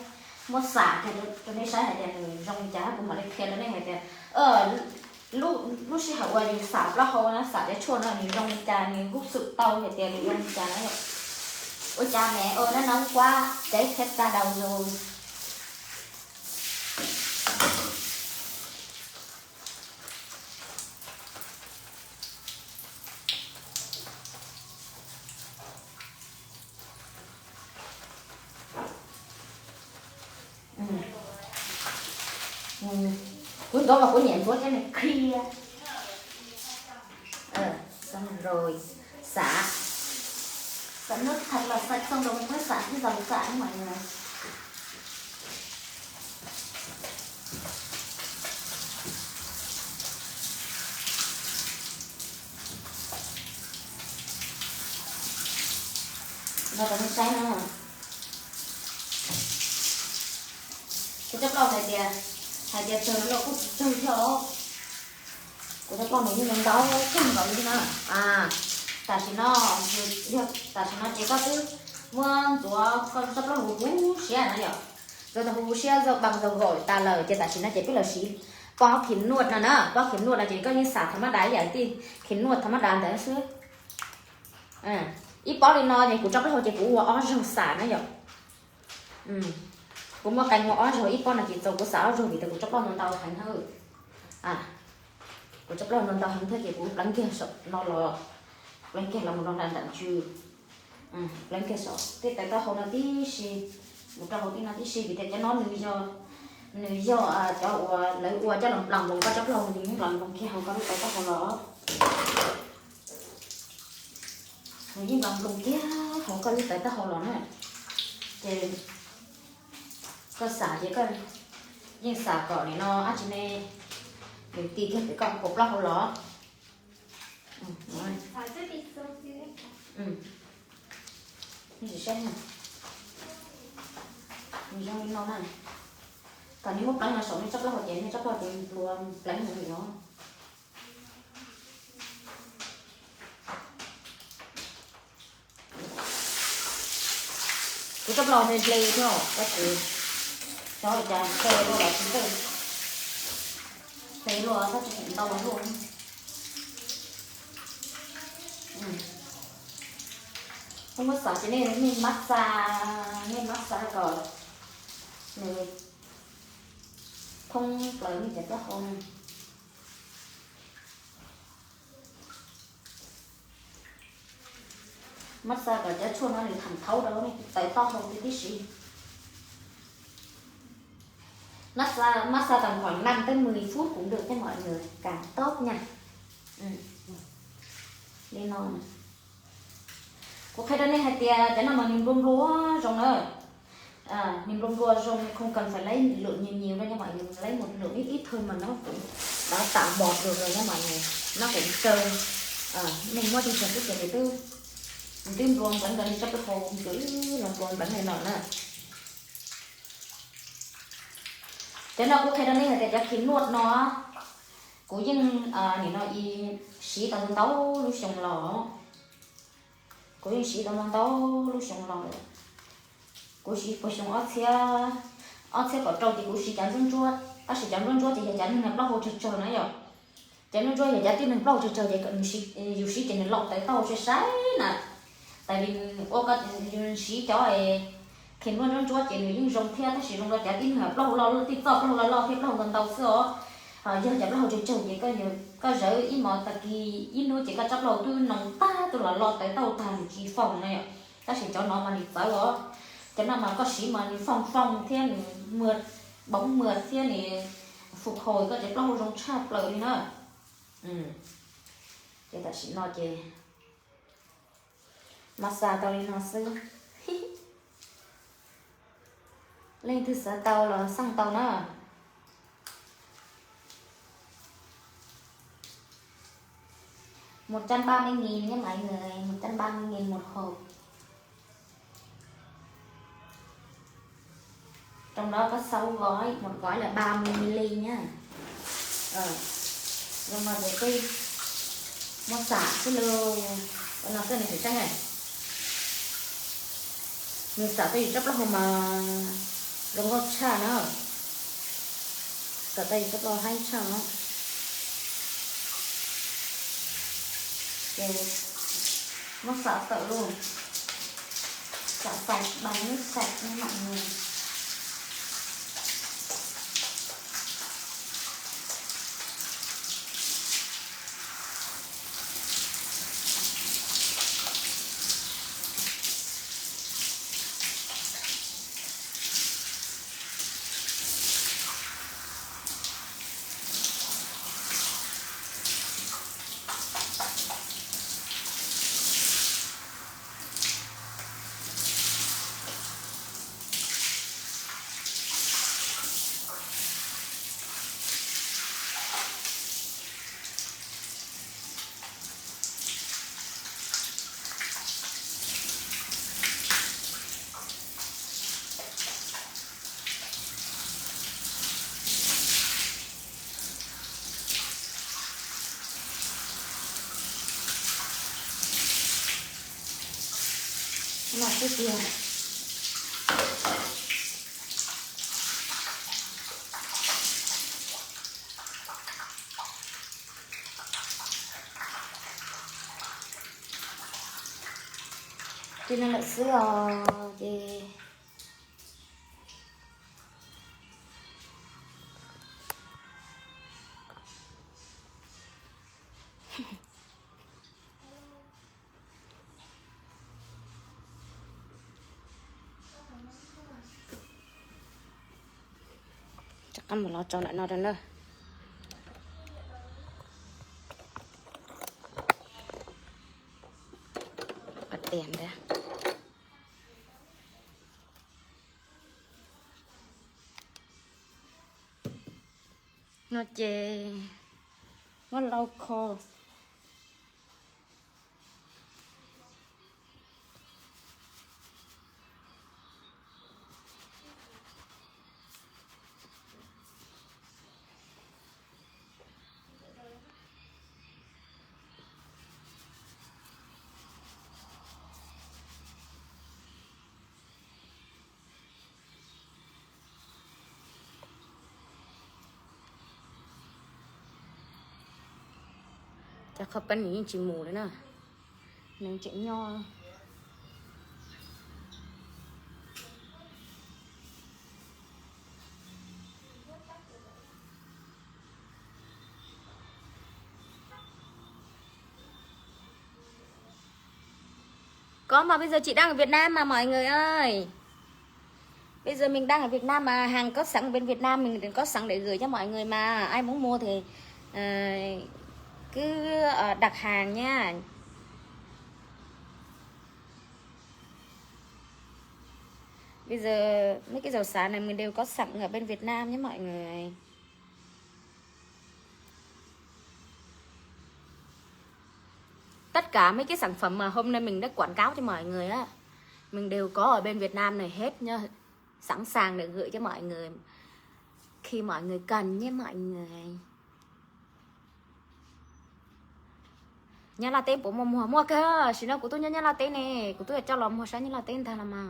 muốn xả thì nó này sai hay là rong giá cũng mà đây kia nó này hay là lúc xí hậu qua thì xả blog rồi nó xả để chôn nó thì rong giá thì gúc sự tàu thì tiền rong giá đấy. Ôi cha mẹ ơi nó nóng quá cháy hết cả đầu rồi. Cuối đó là của nhện của cái này kia. Xong rồi xả nước thật là sạch xong rồi mình mới xả cái dòng xả mọi người. Nó còn xay nữa hả? Cái chấp lòng này kìa hai kìa chờ nó cũng chờ theo của chấp lòng này như mình đó không gọi như thế nào ta chỉ nó ta chỉ nó chỉ có thứ muốn chúa con sắp nó hú xé nó nhở rồi ta hú xé rồi bằng dầu gội ta lời chỉ ta chỉ nó chỉ biết là xí có khiến nuột nè có khiến nuột là chỉ có như xả thắm đáy vậy thì khiến nuột thắm đáy đấy xứ ít bỏ đi nó thì cũng trong cái hồi chỉ cũng ó dầu xả nó nhở cũng một cành ó rồi ít bỏ là chỉ dầu của xả rồi vì ta cũng trong lòng tàu thành hơi của chấp lòng tàu thành thế thì cũng lắng kia sợ nó là lên kia là một đồng đàn chư lên kia sợ thế tại tao hồi nào tí xì một trâu tí nào tí xì vì thế cho nó nữ do cho lấy qua cho lòng một cái chấp lòng thì những lòng kia không có tại tao hồi đó những lòng kia không có tại tao hồi đó này thì có xả chỉ cần nhưng xả cỏ thì nó ăn trên này để tì thêm cái con cục lóc hồi đó. Như chỉ xem này mình cho nó này còn nếu một lần là sống thì chắc là họ chén chắc là chén luôn lạnh rồi nó cứ chấp lò thì lì thôi các chị cho chàng xe rồi là chúng tôi thế luôn sao chị cũng tao luôn không có sợ cho nên mình massage rồi này không lấy mình sẽ không massage rồi cho chuột nó thì thẳng thấu đâu này tại to hơn tí xí massage tầm khoảng 5 tới 10 phút cũng được cho mọi người càng tốt nha đi non có khi đó này hay tia cái nào mà mình rung rúa rong nữa mình rung rúa rong không cần phải lấy lượng nhiều đâu nha mọi người lấy một lượng ít thôi mà nó cũng đã tạo bọt được rồi nha mọi người nó cũng trơn mình mua trên cái này tư mình tìm ruộng vẫn cần chấp cái hồ chữ làm ruộng vẫn này nọ nè thế nào cũng khi đó này là cái khiến nuột nó cố nhưng nó y xí tao tấu lúc xong lò cố nhưng xí tao tấu lúc xong lò cố xí cố xong ớt xe có trâu thì cố xí chán rung chua ta xí chán rung chua thì chán nên bao hồ trời nữa rồi chán rung chua thì chán nên bao trời thì cần dù xí chỉ nên lọc tới tàu sẽ sái nè tại vì ô cái xí cho ấy khiến con chúa chỉ nếu như rong theo ta chỉ rong ra trả tin hợp lâu tiếp tục lâu phép lâu gần đầu xưa giờ chả lâu chơi chơi vậy cái nhiều cái rỡ ít mà ta kỳ ít nữa chỉ có chấp lâu tôi nòng ta tôi là lo tới tàu tàn chỉ phòng này ta chỉ cho nó mà đi tới đó cái nào mà có xí mà phòng thế mượt bóng mượt thế này phục hồi có thể lâu rong chạp lại đi nữa thì ta chỉ nói chơi massage tao đi nó xưa lên thứ sáu tàu là xăng tàu nữa 130.000 nha mọi người 130.000 một hộp trong đó có 6 gói một gói là 30ml nhá rồi mà để cái nó xả cái lô nó cái này phải chắc này mình xả tay rất là hôm mà đồng góp trà nữa xả tay rất là hay trà nó rồi nó xả sợ luôn xả sạch bằng nước sạch nha mọi người là cái kia cho nên là sữa thì chắc ăn một lọ cho lại nó đến nơi bật đèn đấy nó chê nó lau khô chắc không cần những chị mù đấy nè nên chị nho có mà bây giờ chị đang ở Việt Nam mà mọi người ơi. Bây giờ mình đang ở Việt Nam mà hàng có sẵn bên Việt Nam mình có sẵn để gửi cho mọi người mà ai muốn mua thì cứ đặt hàng nha. Bây giờ mấy cái dầu xả này mình đều có sẵn ở bên Việt Nam nhé mọi người. Tất cả mấy cái sản phẩm mà hôm nay mình đã quảng cáo cho mọi người á, mình đều có ở bên Việt Nam này hết nhá. Sẵn sàng để gửi cho mọi người khi mọi người cần nhé mọi người. Nhà latte của mua kìa, xin lỗi của tôi nhà latte này, của tôi cho lòng mua sáng nhà latte thay là mà.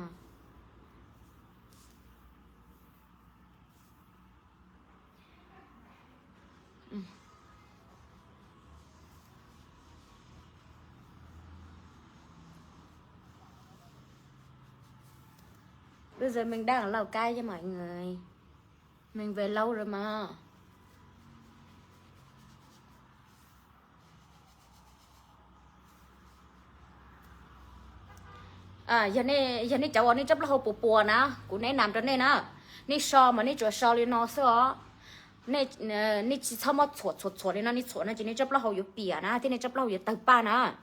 Bây giờ mình đang ở Lào Cai cho mọi người. Mình về lâu rồi mà. Giờ này cháu ở đây chấp là hộp bùa nè. Của này nằm trên đây nè. Này so mà này chùa so lên nó sữa. Này chỉ thơm mà chuột lên nó. Này chuột nó chỉ này chấp là hộp yếu bìa nè. Thế này chấp là hộp yếu tờ ba nè.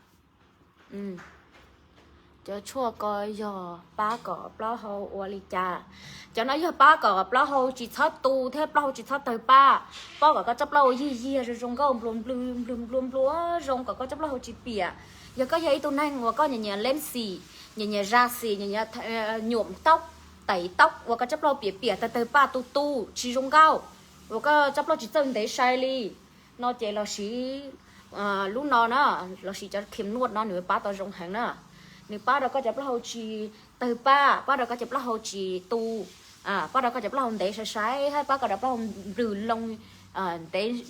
Cho chua coi giờ ba có bao hậu ô lì cha cho nó giờ ba có bao hậu chỉ thắt tu thế bao chỉ thắt tới ba có chấp lâu gì rồi rong có lùm lúa rong có chấp lâu chỉ bìa giờ có giấy tu này và có nhà lên xì nhà ra xì nhà nhuộm tóc tẩy tóc và có chấp lâu bìa tới ba tu chỉ rong cao và có chấp lâu chỉ chân để sai li nó chỉ là xí lúc nó là xí cho kiếm nuốt nó nữa ba tao rong hàng nữa. Nếu ba đó có chấp là hậu chỉ từ ba đó có chấp là hậu chỉ tu ba đó có chấp là hậu để sai hay ba có chấp là hậu rừ lông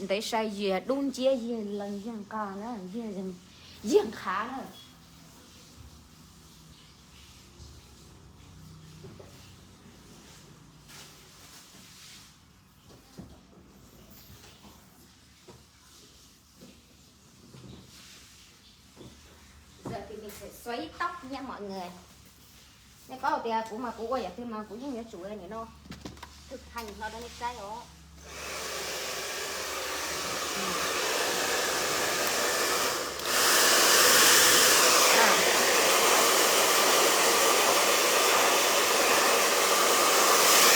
để sai gì đun chia gì lần giang ca nữa giang khá nữa. Giờ thì mình sẽ xoáy tóc nha mọi người. Đây có một tia cũng mà cũng quay thì mà cũng như chủ đây nó thực hành nó đang cái đó.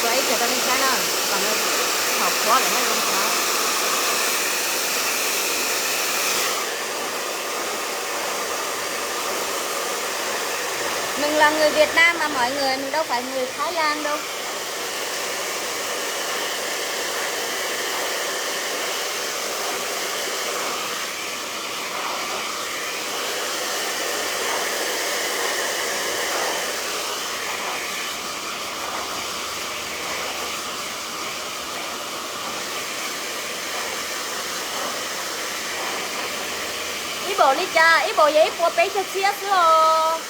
Xoáy cho nó cái nó còn nó học quá là nó không có. Mình là người Việt Nam mà mọi người, mình đâu phải người Thái Lan đâu. Ibo đi cha, ibo vậy ibo bé cho chia rồi.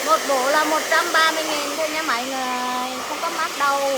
Một bộ là 130.000 thôi nha mọi người, không có mắc đâu.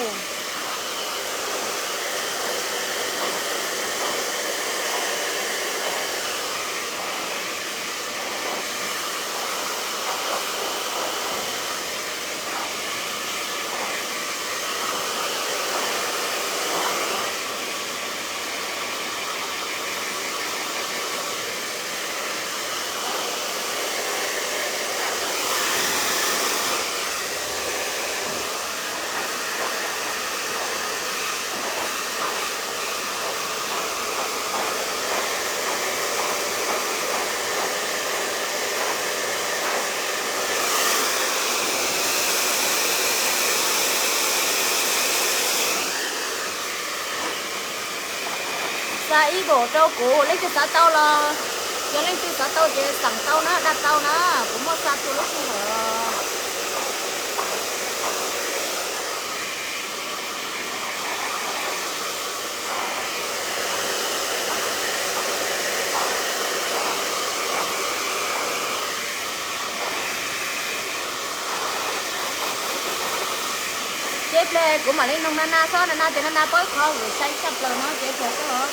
Sa ý bộ trâu cũ lấy cho xã tao là giờ lên từ xã tao về sẵn tao nó đặt tao nó cũng một sa tu lúc không hở chế ple của mà lên nông nana so nana thì nana bớt khó rồi xay sắp lời nó chế ple cái đó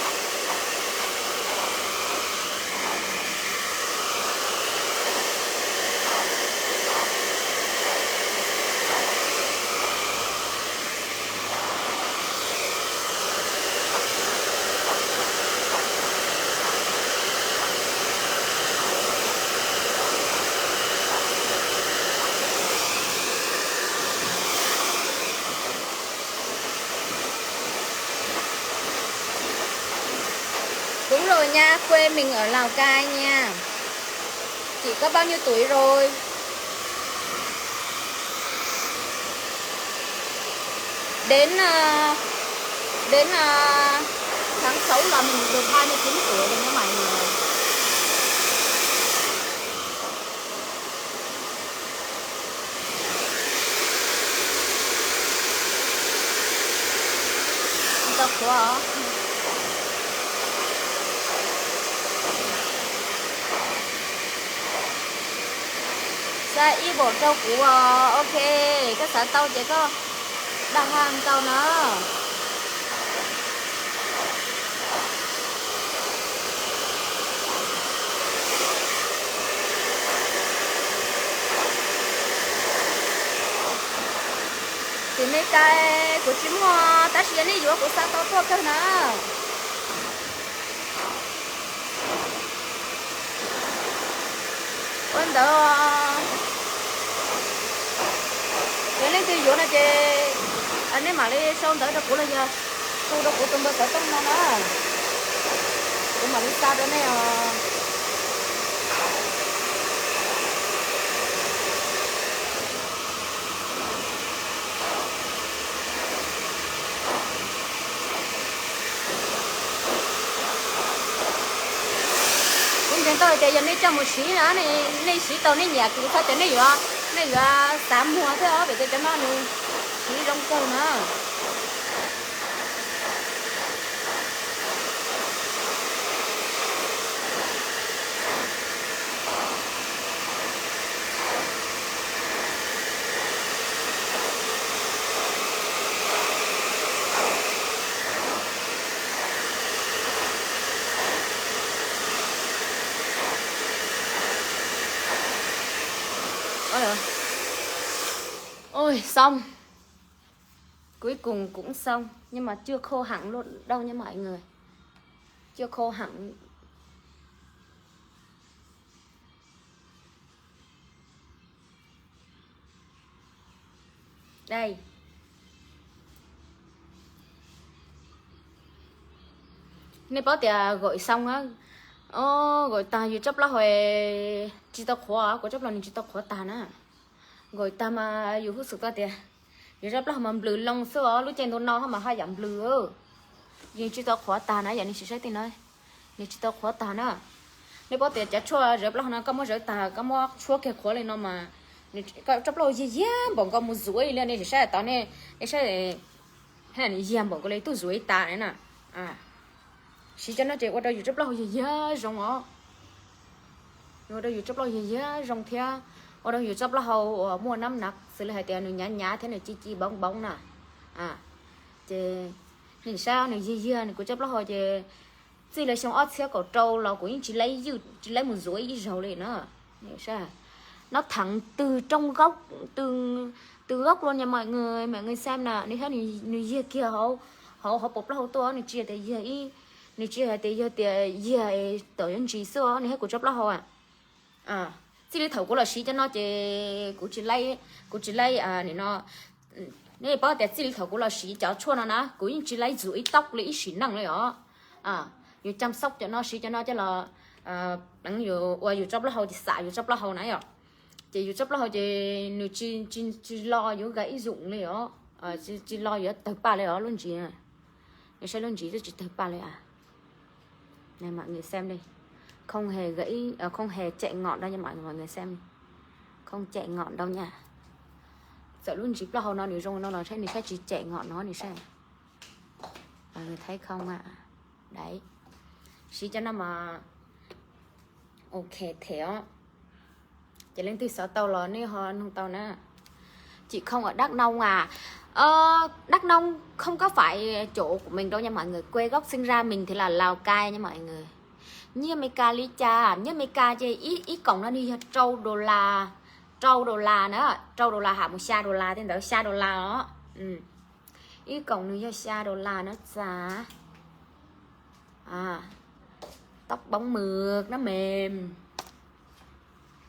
đúng rồi nha, quê mình ở Lào Cai nha. Chị có bao nhiêu tuổi rồi? Đến tháng 6 là mình được 29 tuổi rồi nha mọi người. Tập quá. Sa y bộ trâu của ok, các xã tàu chỉ có đặt hàng tàu nữa. Thì mấy cái của chim hoa ta chỉ này vừa của xã tàu thôi cơ nữa. Ôn đó cái này thì vô này chị anh ấy mà đi xong tới đó cũng là giờ tôi đâu cũng tung bơ tới tung nó nữa cũng mà đi xa đó này cũng đến tôi thì giờ này trong một xí nữa này xí tàu này nhạc cũng phải tới này rồi này là 8 mùa thôi á, bây giờ cho nó này xí rong câu nữa. Ôi xong. Cuối cùng cũng xong. Nhưng mà chưa khô hẳn luôn đâu nha mọi người. Chưa khô hẳn. Đây. Nên bảo tiệt gọi xong á. Gọi ta dù chấp là hồi chỉ tao khóa. Có chấp là chỉ tao khóa ta nè. Gọi ta mà dù hút sự ta tiệt. Dù chấp là mà blue lông xưa lúc trên thôn nó mà hai dặm blue. Nhưng chỉ tao khóa ta nè. Vậy nên chỉ sẽ tin nói. Nên chỉ tao khóa ta nè. Nên bảo tiệt chả chua rớp là nó có một rớp ta. Có một chua kẹt khóa lên nó mà. Chấp là gì bọn con một rủi lên nên chỉ sẽ tao nè. Nên sẽ hay là gì bọn con lấy tôi rủi ta này nè. Chỉ cho nó chạy qua đây giúp lo gì rong ó, rồi đây giúp lo gì rong thea, ở đây giúp lo hậu mua năm nặc, xử lý hai tiền nhá nhá thế này chi bóng bóng nè, chị nhìn sao này gì này cũng giúp lo hậu chị, chỉ lấy xong ót xéo cổ trâu là cũng chỉ lấy một rưỡi dầu lên nữa, nhìn sao, nó thẳng từ trong gốc từ gốc luôn nha mọi người xem nè, nếu thế này gì kia họ bộc lo hậu to này chia thì gì nè chị hay thì giờ thì giờ tổ nhân trí xưa nè của chấp là hoa chỉ để thầu của là sĩ cho nó chị của chị lấy nè nó nè bao giờ chỉ để thầu của là sĩ cho chua nó nè của chị lấy rủi tóc lấy sĩ năng đấy ó nhiều chăm sóc cho nó sĩ cho nó cho là đặng nhiều qua nhiều chấp là hoa thì xả nhiều chấp là hoa nãy à chị nhiều chấp là hoa chị nhiều chị lo nhiều gãy dụng này ó chị lo nhiều tới ba này ó luôn chị này sẽ luôn chị chỉ tới ba này này mọi người xem đi, không hề gãy không hề chạy ngọn đâu nha mọi người xem đi. Không chạy ngọn đâu nha, sợ luôn chỉ là hồi nó rồi nó thấy này chỉ chạy ngọn nó này xem mọi người thấy không ạ? Đấy chỉ cho nó mà ok thế chỉ lên từ 6 tàu là nên họ không tàu nữa chị không ở Đắk Nông Đắk Nông không có phải chỗ của mình đâu nha mọi người. Quê gốc sinh ra mình thì là Lào Cai nha mọi người. Như mấy ca lý cha, như mấy ca chơi ý cộng nó đi trâu đô la nữa, trâu đô la hạ một xa đô la tên đó xa đô la đó. Ý cộng nó cho xa đô la nó xa. Tóc bóng mượt, nó mềm,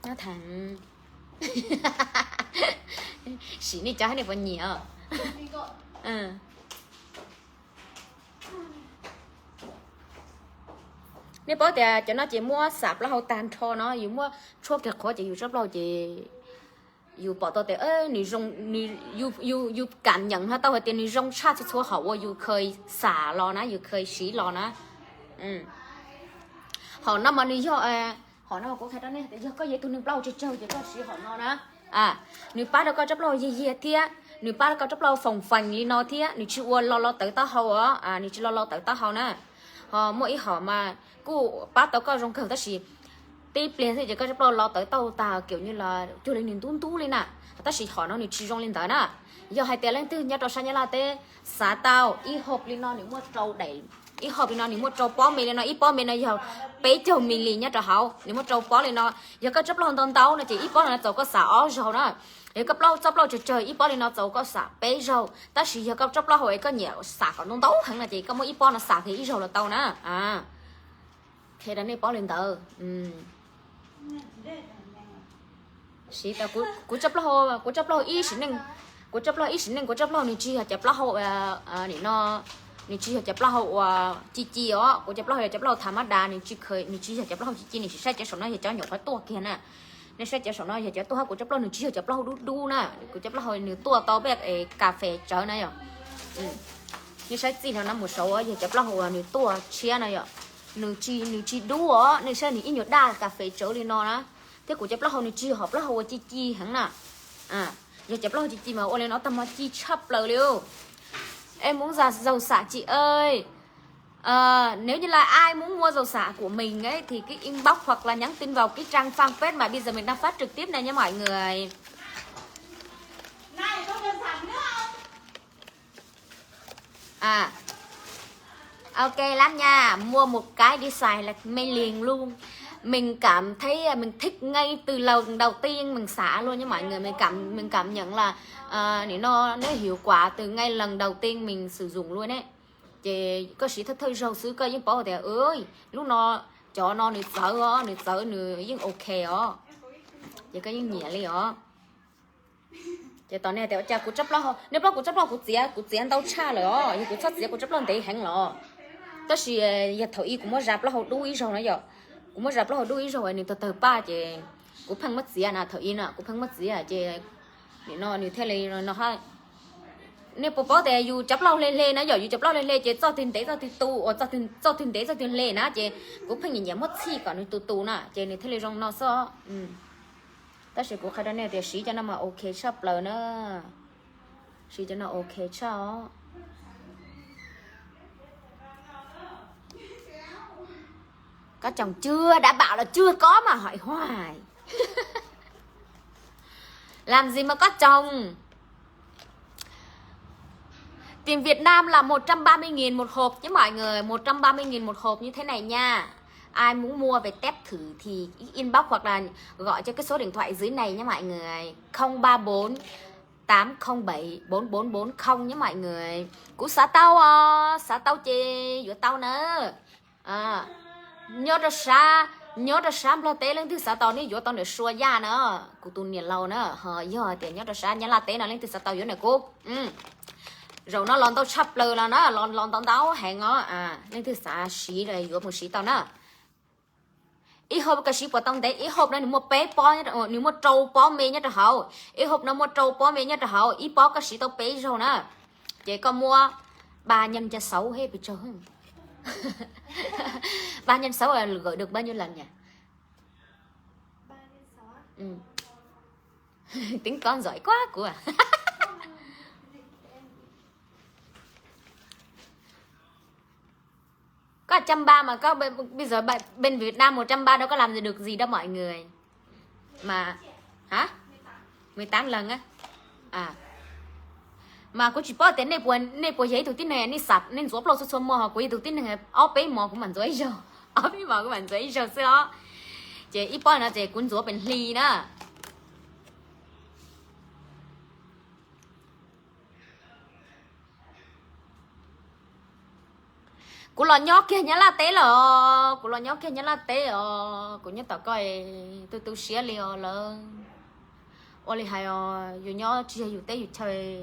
nó thẳng. Xí này cho này vẫn nhiều. Nếu bố thì cho nó chỉ mua sạp là hậu tàn cho nó, dù mua chua kẹt khó chỉ dù rất lâu chỉ dù bỏ tao thì nì rong nì dù cảm nhận ha tao hồi tiền nì rong cha cho chua hậu dù khơi xả lo nó dù khơi xí lo nó. Họ nó mà nì cho họ nó mà có khai đó nè, thì có gì tôi nâng bao cho chơi chỉ có xí họ nó đó. Nì ba đâu có chấp lo gì thia, nì ba đâu có chấp lo phòng phành đi nó thia, nì chưa lo tới tao hậu á, nì chưa lo tới tao hậu nè. Họ mỗi họ mà cô bác tao có trong khẩu ta chỉ tiếp liền thì chỉ có chấp lo tới tao ta kiểu như là cho lên nhìn tú lên nè, ta chỉ họ nó chỉ trong lên tới nè, giờ hai tiền lên từ nhà trò sang nhà là tê xá tao y hộp lên nó nếu mua trâu đẩy y hộp lên nó nếu mua trâu bó mình lên nó ít bó mình này giờ bé chồng mình liền nhà trò hậu nếu mua trâu bó lên nó giờ có chấp lo tao tao nó chỉ ít bó là trâu có xả ó rồi đó. Nếu cấp lâu trời ít bó thì nó giàu có xả bé rau ta chỉ giờ cấp chấp lâu hồi có nhiều xả còn nó đấu hẳn là chỉ có mỗi ít bó là xả thì ít rau là tao nè thế đó này bó lên tờ xí tao cú chấp lâu ít xí nên cú chấp lâu nên chi hả chấp lâu để nó nên chi hả chấp lâu chi ó cú chấp lâu thảm mắt đà nên chi khơi nên chi hả chấp lâu chi nên chỉ sai cho số nó thì cho nhỏ cái tua kia nè nên sẽ cho số nó giờ tôi của chấp lâu nửa chiều chấp lâu đu nè của chấp lâu hồi nửa tua to bé cà phê chở này rồi nên sẽ chỉ là năm một số giờ chấp lâu hồi nửa tua chia này rồi nửa chi đu á nên sẽ nửa ít nhột đa cà phê chở lên nó đó thế của chấp lâu hồi nửa chiều họp lâu hồi chi hẳn nè giờ chấp lâu chi mà ôn lên nó tầm chi chắp lời liêu em muốn ra dầu xả chị ơi. Nếu như là ai muốn mua dầu xả của mình ấy thì cái inbox hoặc là nhắn tin vào cái trang fanpage mà bây giờ mình đang phát trực tiếp này nha mọi người. Này có đơn giản nữa không? Ok lắm nha, mua một cái đi xài là mê liền luôn. Mình cảm thấy mình thích ngay từ lần đầu tiên mình xả luôn nha mọi người. Mình cảm nhận là nó hiệu quả từ ngay lần đầu tiên mình sử dụng luôn ấy. Chị có sĩ thật thôi rau sứ cây những bỏ thì ơi lúc nó cho nó nửa sợ nửa những ok ó chị có những nhẹ li ó chị tao này thì cha của chấp lo nếu lo của chấp lo của chị ăn tao cha rồi ó nhưng của chấp chị của chấp lo để hẹn lo đó là giờ thầu y cũng mới rạp lo hậu đuôi rồi nó giờ cũng mới rạp lo hậu đuôi rồi nên từ ba chị cũng phăng mất gì à thầu y nè cũng phăng mất gì à chị nó như thế này nó hay nếu bố thì dù chấp lâu lên nó giờ dù chấp lâu lên chị cho tiền tế cho tiền tu cho tiền tế cho tiền lên á chị cũng phải nhìn mất chi cả nên tu nè chị này thế này trong nó sao ta sẽ cũng khai ra này thì xí cho nó mà ok sắp lời nữa xí cho nó ok cho có chồng chưa đã bảo là chưa có mà hỏi hoài làm gì mà có chồng. Tiền Việt Nam là 130.000 một hộp nhé mọi người, 130.000 một hộp như thế này nha. Ai muốn mua về test thử thì inbox hoặc là gọi cho cái số điện thoại dưới này nhé mọi người. 034 807 4440 nhé mọi người. Của xã tao chị giữa tao nữa. Nhớ ra sáng lo tế lên từ xã tao này giữa tao để xua da nữa. Của tôi nhiều lâu nữa. Giờ thì nhớ ra sáng nhớ là tế nào lên từ xã tao giữa này cô. Rồi nó lon tao chắp lời là nó lon tao hẹn nó nên thứ xã xí này vừa một xí tao nữa ít hộp cái xí của tao đấy ít hộp này nếu một bé bó nếu một trâu bó mê nhất là hậu ít hộp nó một trâu bó mê nhất là hậu ít bó cái xí tao bé rồi nữa chị có mua 3 nhân cho 6 hết bị trơn 3 nhân 6 là gửi được bao nhiêu lần nhỉ? 3 nhân 6 tính con giỏi quá của có 130 mà có bây giờ bên Việt Nam 130 đâu có làm gì được gì đâu mọi người mà hả 18 lần á mà cô chỉ bỏ tên này buồn giấy đầu tiên này nên sạch nên rốt lâu số mò của đầu tiên này áo bé mò của mình rồi giờ áo bé mò của mình rồi giờ xưa chị ít bỏ nó chị cuốn rốt bên ly đó cô lo nhóc kia nhá là té là cô lo nhóc kia nhá là té cô nhớ tao coi tôi xé liền là ôi hay dù nhóc chỉ dù té dù chơi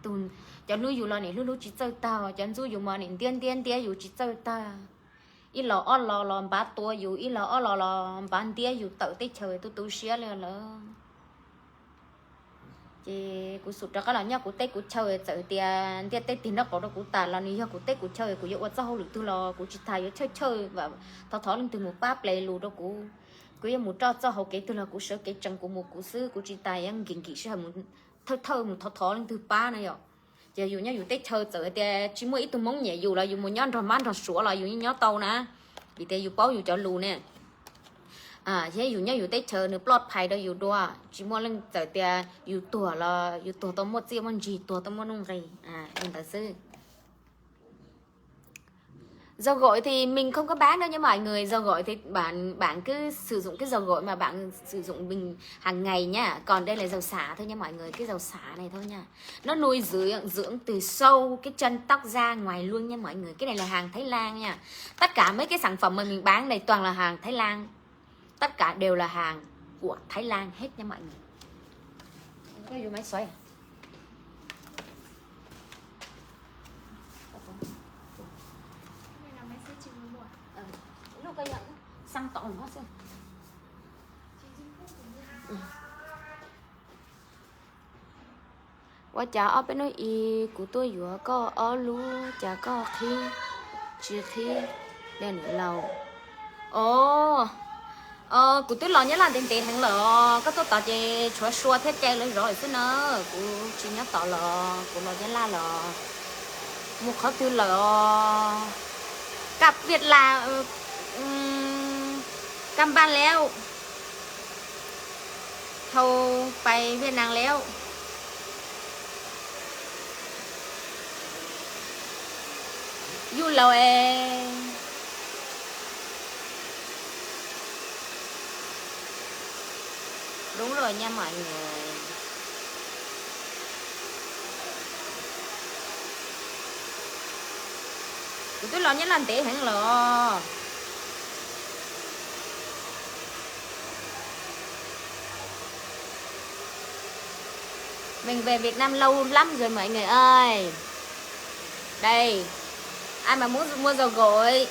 tuần cho nuôi dù lo này lúc chỉ chơi tao cho nuôi dù mà này tiên dù chỉ chơi ta ít lo ba tuổi dù ít lo bán tia dù tự té chơi tôi xé liền là chị cụ sụt ra cái là nhá cụ tết cụ chơi sợ tiền tết thì nó có đâu cụ tàn là ní cụ tết cụ chơi cụ dụ sao được từ lò cụ chỉ thay chơi và thọ lên từ một bắp lấy lù đâu cụ yêu một cho hậu kế từ là cụ sợ cái chân của một cụ sư cụ chỉ tay ăn kinh kỹ sẽ một một thọ lên từ ba này rồi giờ dù nhá dù tết chơi sợ tiền chỉ mỗi ít từ móng nhẹ dù là dù một nhón rồi mát rồi sủa là dù như nhó tàu nè vì thế dù báo dù cho lù nè thế dù nhá dù tết chờ nữa plot phải đâu dù đua chỉ muốn lên tới tiền dù tuổi là dù tuổi tao một gì mà gì tuổi tao muốn nông gì mình thật sự dầu gội thì mình không có bán đâu nha mọi người dầu gội thì bạn cứ sử dụng cái dầu gội mà bạn sử dụng bình hàng ngày nhá còn đây là dầu xả thôi nha mọi người cái dầu xả này thôi nha nó nuôi dưỡng từ sâu cái chân tóc ra ngoài luôn nha mọi người cái này là hàng Thái Lan nha tất cả mấy cái sản phẩm mà mình bán này toàn là hàng Thái Lan tất cả đều là hàng của Thái Lan hết nha mọi người. Có vô máy xoay à? Lúc cái nhận xăng tỏ nó xem. Qua chả ở bên nói y của tôi vừa có ở lú chả có khi chưa khi đèn lầu. Ồ cụ tôi lo nhớ là tiền thằng lọ có tôi tao chỉ xua thế chơi lên rồi xí nữa cụ chỉ nhớ tao lọ cụ lo nhớ là lọ một khó tôi lọ cặp Việt là cam ban leo thâu bay Việt Nam leo du lầu đúng rồi nha mọi người. Tụi tôi lo nhớ làm tệ hẳn lò. Mình về Việt Nam lâu lắm rồi mọi người ơi. Đây, ai mà muốn mua dầu gội,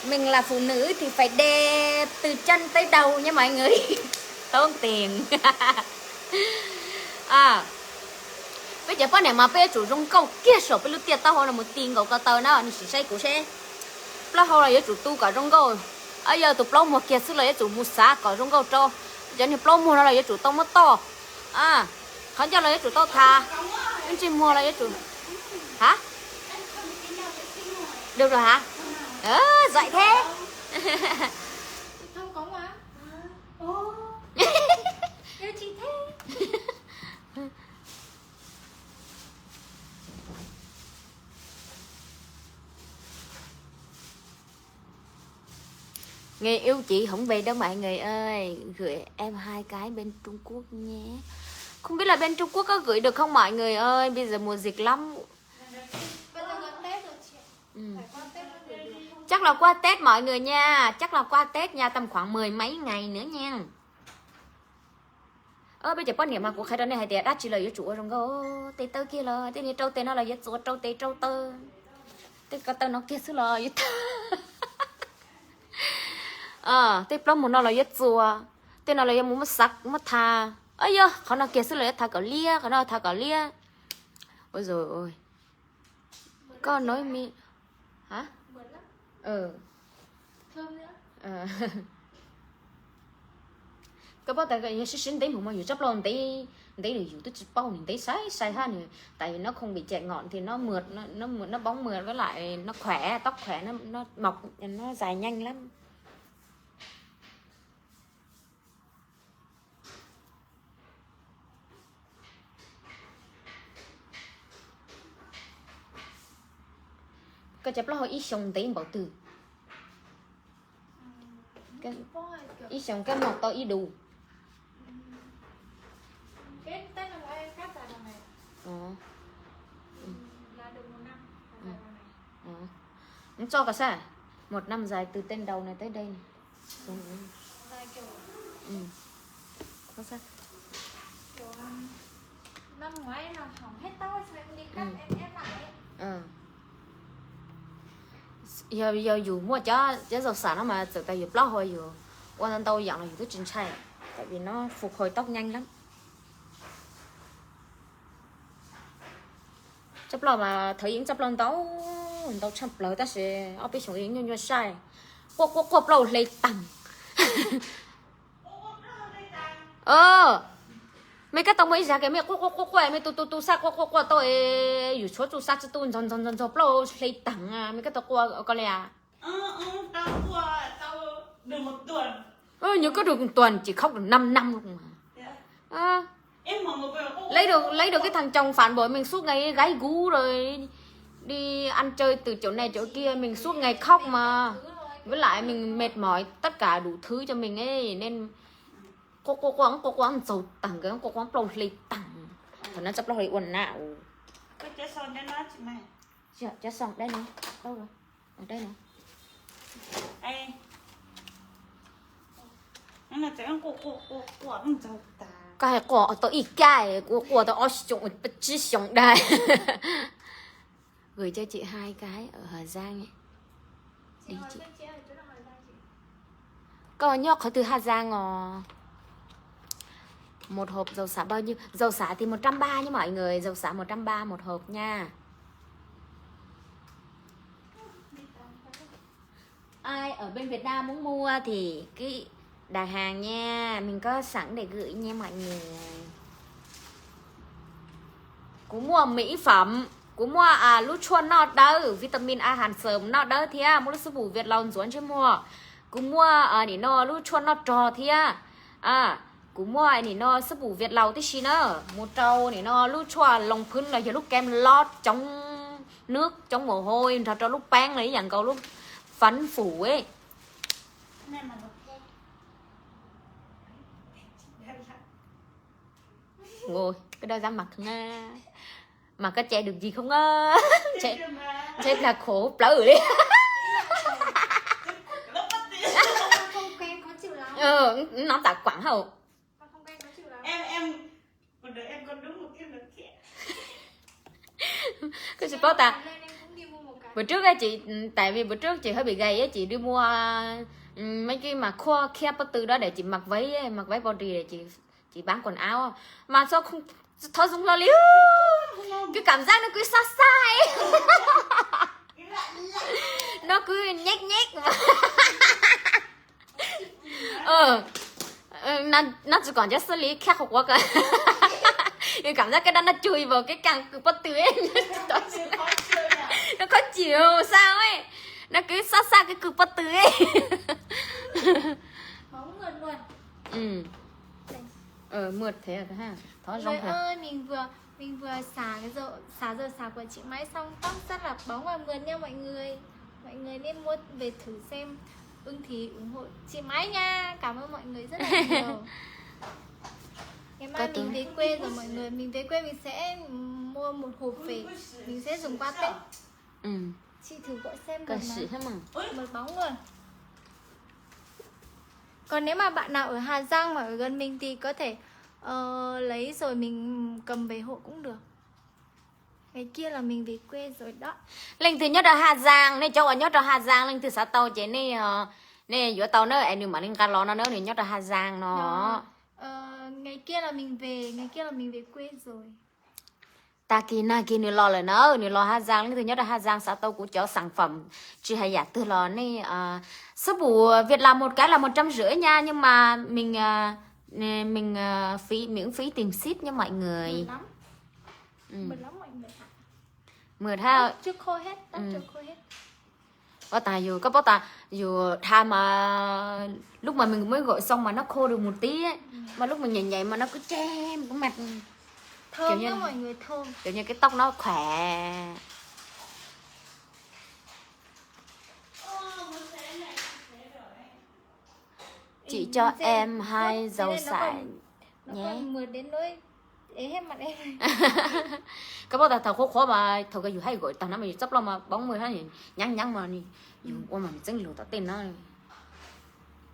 mình là phụ nữ thì phải đe từ chân tới đầu nha mọi người. Tốn tiền. Bây giờ bữa này mà bây chủ rong câu kia sổ bây lúc tiền tao là một tiền cậu cao tờ nó chỉ say của xe. Bây giờ là chủ tu cả rong câu. Bây giờ tụi plong một kia xứ là chủ mua xá cả rong câu cho. Giờ thì plong mua nó là chủ tao mất to. Không cho là chủ tao thà. Anh chị mua là chủ. Hả? Được rồi hả? Dạy thế. Không có mà. Yêu chị thế. Người yêu chị không về đâu mọi người ơi. Gửi em 2 cái bên Trung Quốc nhé. Không biết là bên Trung Quốc có gửi được không mọi người ơi. Bây giờ mùa dịch lắm. Chắc là qua Tết mọi người nha. Chắc là qua Tết nha. Tầm khoảng 10 mấy ngày nữa nha. Bây giờ quan niệm mà của khai đơn này hay tiệt đắt chỉ là yếu chủ ở trong đó. Tê tơ kia là tê này trâu tê nó là yếu chủ trâu tê trâu tơ. Tê có tơ nó kia xứ là yếu tê plong một nó là yếu chủ. Tê nó là yếu muốn sắc mất thà. Ây da, khó nào kia xứ là thà cả lia. Khó nào thà cả lia. Ôi dồi ôi. Có nói mi. Hả? Thơm nữa. Cái bao tay cái xin đến mà dù chấp lon tí được dù tôi bao mình tí sai ha nữa tại vì nó không bị chẻ ngọn thì nó mượt nó bóng mượt với lại nó khỏe tóc khỏe nó mọc nó dài nhanh lắm. cái chập lo hơi ít xong tí bảo từ cái ít xong cái mọc to ít đủ cái tên là của em cắt dài đầu này là được 1 năm dài đầu này. Không cho cả sao 1 năm dài từ tên đầu này tới đây này. Dài kiểu Không sao kiểu năm ngoái em làm hỏng hết tóc xong em đi cắt em ép lại giờ dù mua cho dầu xả nó mà từ tay dù blog thôi dù quan tâm tôi dọn là dù tôi trình chạy tại vì nó phục hồi tóc nhanh lắm chấp lo mà thấy những chấp lo tao chăm lời ta sẽ ở bên xuống những như sai quốc lâu lấy tặng mấy cái tao mới ra cái mấy quốc mấy tu sa quốc tôiอยู่chỗ tu sa cho tôi dần lâu lấy tặng à mấy cái tao qua có lẽ tao được 1 tuần nhưng có được 1 tuần chỉ khóc được 5 năm luôn mà em mà lấy được cái thằng chồng phản bội mình suốt ngày gáy gú rồi đi ăn chơi từ chỗ này chỗ kia mình suốt ngày khóc mà với lại mình mệt mỏi tất cả đủ thứ cho mình ấy nên cô quán dầu tặng cái cô quán plong lấy tặng thật nó chấp lo lấy quần nạo cái trái son cho nó chị mày chưa xong đây này đâu rồi ở đây này ai nó chỉ ăn cô ăn dầu tà cái quả tôi ít cái quả tôi ở trong chỉ xong đây gửi cho chị 2 cái ở Hà Giang ấy đi chị có nhóc khỏi từ Hà Giang à 1 hộp dầu xả bao nhiêu dầu xả thì 130 nha mọi người dầu xả 130 1 hộp nha ai ở bên Việt Nam muốn mua thì cái đặt hàng nha mình có sẵn để gửi nha mọi người cũng mua mỹ phẩm cũng mua lúc chuan nọ đâu vitamin A hàn sớm nọ đâu thì mua lúc sư phụ Việt lòng ruộng chứ mua cũng mua để nó lúc chuan nọ trò thì cũng mua để nó sư phụ Việt lòng tí xí nữa mua trâu để nó lúc chuan lòng phun là giờ lúc kem lót trong nước trong mồ hôi cho lúc bang lấy dạng cầu lúc phấn phủ ấy ngồi cái đó ra mặt nga mà có che được gì không á che là khổ lỡ đi không quen khó chịu lắm nó tạc quảng hậu không quen khó chịu lắm em còn đợi em còn đúng một cái nữa kìa cái gì bao ta em cũng đi mua một cái bữa trước ấy chị tại vì bữa trước chị hơi bị gầy ấy chị đi mua mấy cái mà khoa khe bất tư đó để chị mặc váy body để chị bán quần áo mà sao không thôi dùng lo liếu cái cảm giác nó cứ xa xa ấy nó cứ nhét mà nó chỉ còn cho xử lý khác không quá cả cái cảm giác cái đó nó chui vào cái càng cực bất tử ấy nó khó chịu sao ấy nó cứ xa xa cái cực bất tử ấy bóng mượt luôn mượt thế à ha thó Người rong hả ơi, mình vừa xả cái dầu xả của chị Mai xong tóc rất là bóng và mượt nha mọi người. Mọi người nên mua về thử xem. Ưng thì ủng hộ chị Mai nha. Cảm ơn mọi người rất là nhiều. Ngày mai mình về quê rồi mọi người. Mình về quê mình sẽ mua 1 hộp về. Mình sẽ dùng qua Tết. Chị thử gọi xem Cờ được sĩ thế mà mượt bóng luôn. Còn nếu mà bạn nào ở Hà Giang mà ở gần mình thì có thể lấy rồi mình cầm về hộ cũng được. Ngày kia là mình về quê rồi đó. Linh từ nhất ở Hà Giang nên châu ở nhất ở Hà Giang Linh từ xã tàu chế nè giữa tàu nữa em đừng mà Linh can lo nó nữa thì nhất ở Hà Giang nó ngày kia là mình về quê rồi. ta kỳ na kỳ nửa lo là nó nửa lo Hà Giang Linh từ nhất ở Hà Giang xã tàu của chợ sản phẩm chỉ hay giả từ lo nè số bù Việt làm một cái là 150 nha nhưng mà mình miễn phí tiền ship nha mọi người. Mượt lắm mọi người ạ. Mượt ha. Chưa khô hết, chưa khô hết. Có tài dù có bao ta dù tha mà lúc mà mình mới gọi xong mà nó khô được một tí ấy. Mà lúc mình nhảy mà nó cứ chem cái mặt Thơm đó mọi người, thơm. Kiểu như cái tóc nó khỏe. Chị cho dễ- em 2 thế dầu nên nó xả nó nhé. còn mượt đến nỗi ế hết mặt em. Cái bao ta thầu khó mà thầu cái dù hay gọi tao nó mày sắp lo mà bóng mười hay nhăn nhăn mà nè dù qua mà chân lùi tao tên nó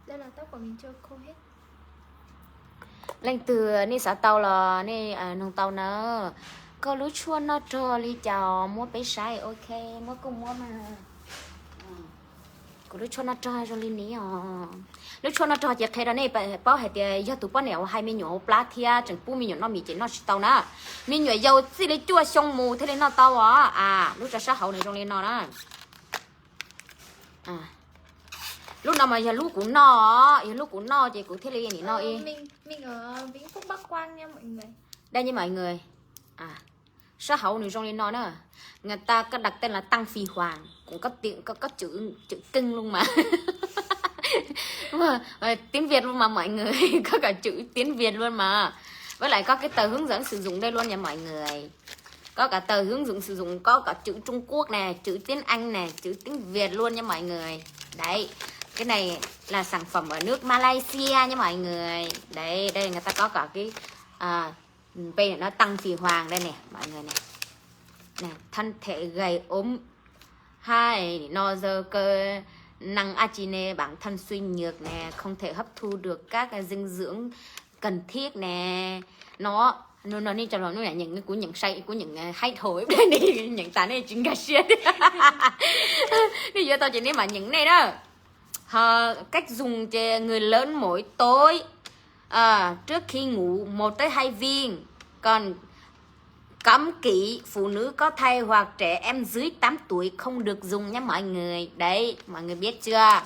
Đây là tóc của mình chưa khô hết. lên từ ni xã tàu là ni nông tàu nó có lúa chua nó cho li chào mua bé sai ok mua cùng mua mà có lúa chua nó cho li ní lúa chua nó cho chỉ khi đó này bao hết thì giờ tụi bọn nẻo hai mươi nhổ plá thia chẳng pu mi nhổ nó mi chỉ nó tàu na mi nhổ dầu chỉ lấy chua xong mù thế nên nó tàu lúc cho sát hậu này trong lên nó đó lúc nào mà giờ lúc cũng no giờ lúc cũng no chị cũng thế này no y Mình ở Vĩnh Phúc Bắc Quang nha mọi người. đây như mọi người sát hậu này trong lên nó nữa người ta có đặt tên là Tăng Phi Hoàng cũng có tiếng có chữ kinh luôn mà tiếng Việt luôn mà mọi người có cả chữ tiếng Việt luôn mà với lại có cái tờ hướng dẫn sử dụng đây luôn nha mọi người có cả tờ hướng dẫn sử dụng có cả chữ Trung Quốc nè chữ tiếng Anh nè chữ tiếng Việt luôn nha mọi người đấy cái này là sản phẩm ở nước Malaysia nha mọi người đấy đây người ta có cả cái bây giờ nó Tăng Phi Hoàng đây nè mọi người nè thân thể gầy ốm hai no giờ cơ năng achine bản thân suy nhược nè không thể hấp thu được các dinh dưỡng cần thiết nè nó đi cho nó là những của những say của những hay thổi đây đi những tán này chính cả shit bây giờ tao chỉ nên mà những này đó cách dùng cho người lớn mỗi tối trước khi ngủ 1 tới 2 viên còn cấm kỵ phụ nữ có thai hoặc trẻ em dưới 8 tuổi không được dùng nhé mọi người đấy mọi người biết chưa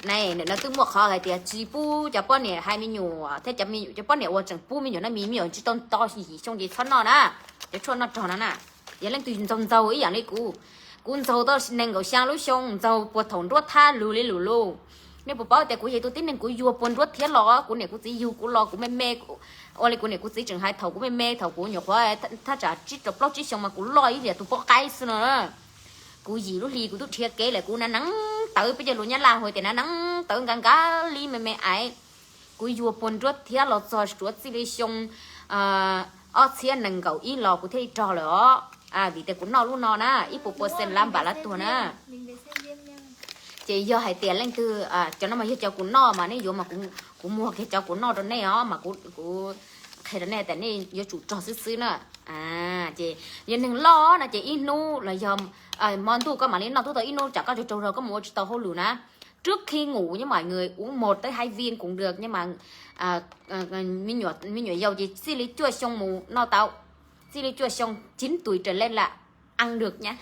này nó cứ một kho thì chỉ pu cho bọn này 20 nhủ thế cho mình cho bọn này我整 pu mình nhủ nó mì miệng chỉ tông to gì trong gì thân nó nè để cho nó tròn nè giờ lên từ trong dầu ấy dạng này cún dầu đó nên gọi sang lối sông dầu bột thòng ruột tha lù lì lù lù nếu bộ bao thì của gì tôi tính nên của vua bồn ruột thiết lò của này của gì vua của lò của mê ôi của này của gì trường hai thầu của mê thầu của nhỏ quá ta trả chỉ tập lót chỉ xong mà của lò ấy thì tôi bỏ cái xưa nữa của gì lúc li của tôi thiết kế lại của nó nắng tự bây giờ luôn nhá là hồi thì nó nắng tự gần cả li mê ấy của vua bồn ruột thiết lò cho ruột gì đi xong ở xe nâng cầu ý lò của thế trò lỡ vì thế cũng no luôn no nè ít bộ sen làm bà lá tuần nè chị do hai tiền lên từ cho nó mà cho cũng no mà nếu mà cũng mua cái cho cũng no đó này mà cũng cái đó này tại này do chủ trò xứ nữa chị giờ đừng lo là chị inu là dòm món tu có mà đến nào tu tới inu chẳng có chỗ rồi có mua tàu hô lù nè trước khi ngủ nha mọi người uống 1 tới 2 viên cũng được nhưng mà mi nhựa dầu chị xí lý chua xong mù no tàu xí lý chua xong 9 tuổi trở lên là ăn được nhá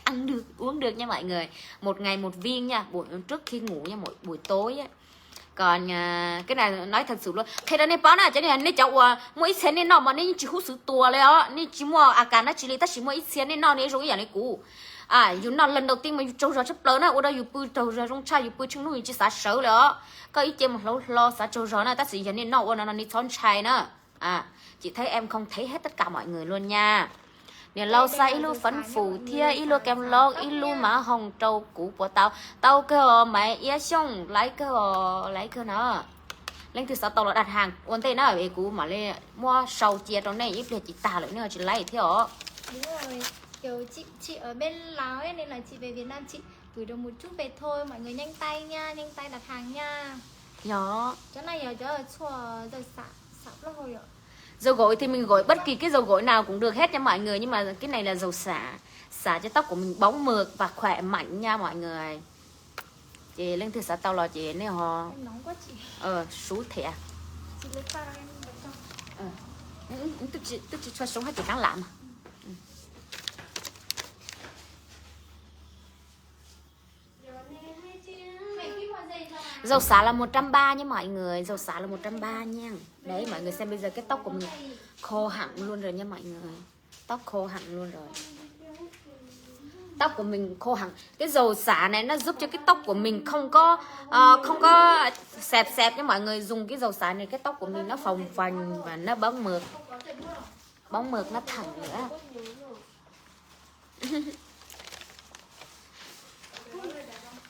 ăn được uống được nha mọi người 1 ngày 1 viên nha trước khi ngủ nha mỗi buổi tối á còn cái này nói thật sự luôn khi đó nên bán à cho nên nên cháu mua ít tiền nên nó mà nên chỉ hút sự tuaเลยá nên chỉ mua cả nó chỉ lấy ta chỉ mua ít tiền nên nó nên rồi này cũ dù nó lần đầu tiên mà trâu ra chấp lớn á ở đây dù bự trâu ra trong chai dù bự trứng nuôi chỉ xả sấu nữa có ý tiền mà lo xả trâu ra này ta chỉ nên nó nó nên chọn chai nữa chị thấy em không thấy hết tất cả mọi người luôn nha nè lau xa ilu phấn phủ thia ilu kem log ilu má hồng trâu cũ của tao cơ mày ia xong lấy cơ nó lên từ 6 tàu là đặt hàng ổn tên nó về cũ mà lên mua sầu chia trong này ít chị ta lại nữa chị lấy theo đúng rồi kiểu chị ở bên Lào ấy nên là chị về Việt Nam chị gửi được một chút về thôi mọi người nhanh tay nha nhanh tay đặt hàng nha nhỏ chỗ này ở chỗ chùa rồi xả lâu rồi ạ. Dầu gội thì mình gội bất kỳ cái dầu gội nào cũng được hết nha mọi người nhưng mà cái này là dầu xả cho tóc của mình bóng mượt và khỏe mạnh nha mọi người chị lên từ xã tàu là chị này họ Em nóng quá chị sú thẻ chị lấy pha em bật cho tôi chỉ cho sống hết chị đang làm mà dầu xả là 130 nha mọi người dầu xả là 130 nha đấy mọi người xem bây giờ cái tóc của mình khô hẳn luôn rồi nha mọi người tóc khô hẳn luôn rồi tóc của mình khô hẳn cái dầu xả này nó giúp cho cái tóc của mình không có xẹp nha mọi người dùng cái dầu xả này cái tóc của mình nó phồng phành và nó bóng mượt nó thẳng nữa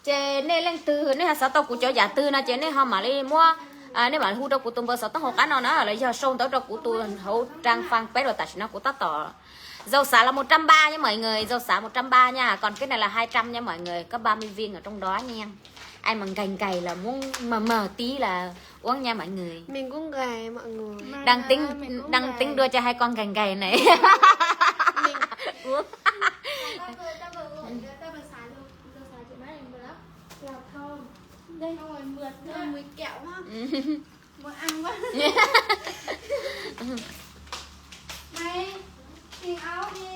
chế nên lên từ nên là sao tao cũng cho giả từ na chế nên họ mà đi mua nên mà hú đâu của tụi bơ sao tao hồ cá nó là giờ sông tới đâu của tụi hậu trang phang pet rồi tại nó của tao tỏ dầu xả là 130 nha mọi người, dầu xả 130 nha, còn cái này là 200 nha mọi người, có 30 viên ở trong đó nha. Ai mà gành cày là muốn mờ tí là uống nha mọi người. Mình cũng gầy mọi người. Đang tính đưa cho hai con gành cày này. Mình Uống. Đây không phải mượt nữa, mùi kẹo ha. Muốn ăn quá. Này, tìm áo đi.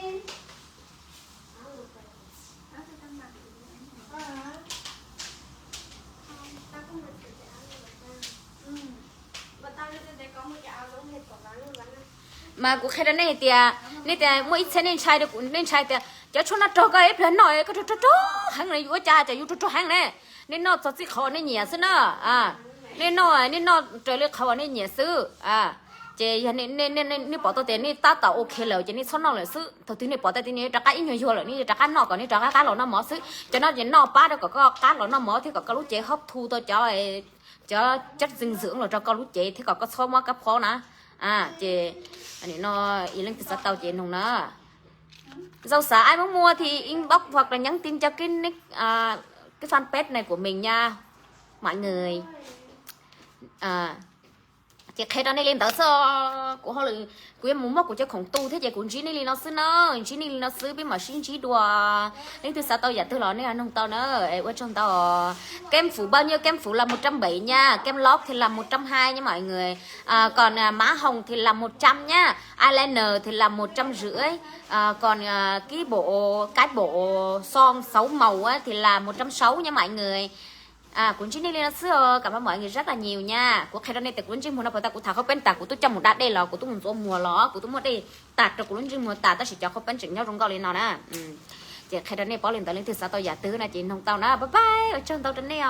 Áo cho tao mặc. Không, tao không được cái áo này. Và tao đây có một cái áo giống hệt của bán luôn bán. Mà cũng khai ra này thì mỗi ít nên chai được nên chai thì cho chúng nó cho cái lần nổi cái cho hàng này vừa cha cho cho hàng này nên nó cho cái khó nên nhẹ xí nữa nên nó trời lệ khó nên nhẹ xí chị nên bỏ tao tiền nên ta tạo ok rồi chị nên xong nó là xí thôi thì nên bỏ tao tiền nên trả cái ít nhiều rồi nên trả cái nọ còn nên trả cái lỗ nó mỏ xí cho nó nó ba đâu có cái lỗ nó mỏ thì có lúc chị hấp thu tôi cho chất dinh dưỡng rồi cho con lúc chị thì có số mỏ cấp khó nè chị anh ấy nó ý lên từ sát tàu chị nồng nó rau xả ai muốn mua thì inbox hoặc là nhắn tin cho cái nick cái fanpage này của mình nha mọi người chị khai đó này lên tớ sơ của họ là của em muốn mất của cho khổng tu thế chị cũng chỉ này nó xứ nó xứ biết mà xin chỉ đùa nên từ sao tao giả từ đó này anh không tao nữa ở trong tao kem phủ bao nhiêu kem phủ là 170 nha, kem lót thì là 120 nha mọi người, còn má hồng thì là 100 nha, eyeliner thì là 150, còn cái bộ son 6 màu á, thì là 160 nha mọi người. Cuốn chính này là cảm ơn mọi người rất là nhiều nha. Của khai đó này tại cuốn chính muốn nó ta của thảo không bên ta của tôi trong một đát đây là của tôi một số mùa ló của tôi một đây tạt cho cuốn chính mùa tạt ta sẽ cho không bên chỉnh nhau trong cao lên nào nè. Chị khai đó này bỏ lên tới lên từ sao tao giả tứ là chị không tao nè. Bye bye ở trong tao đến đây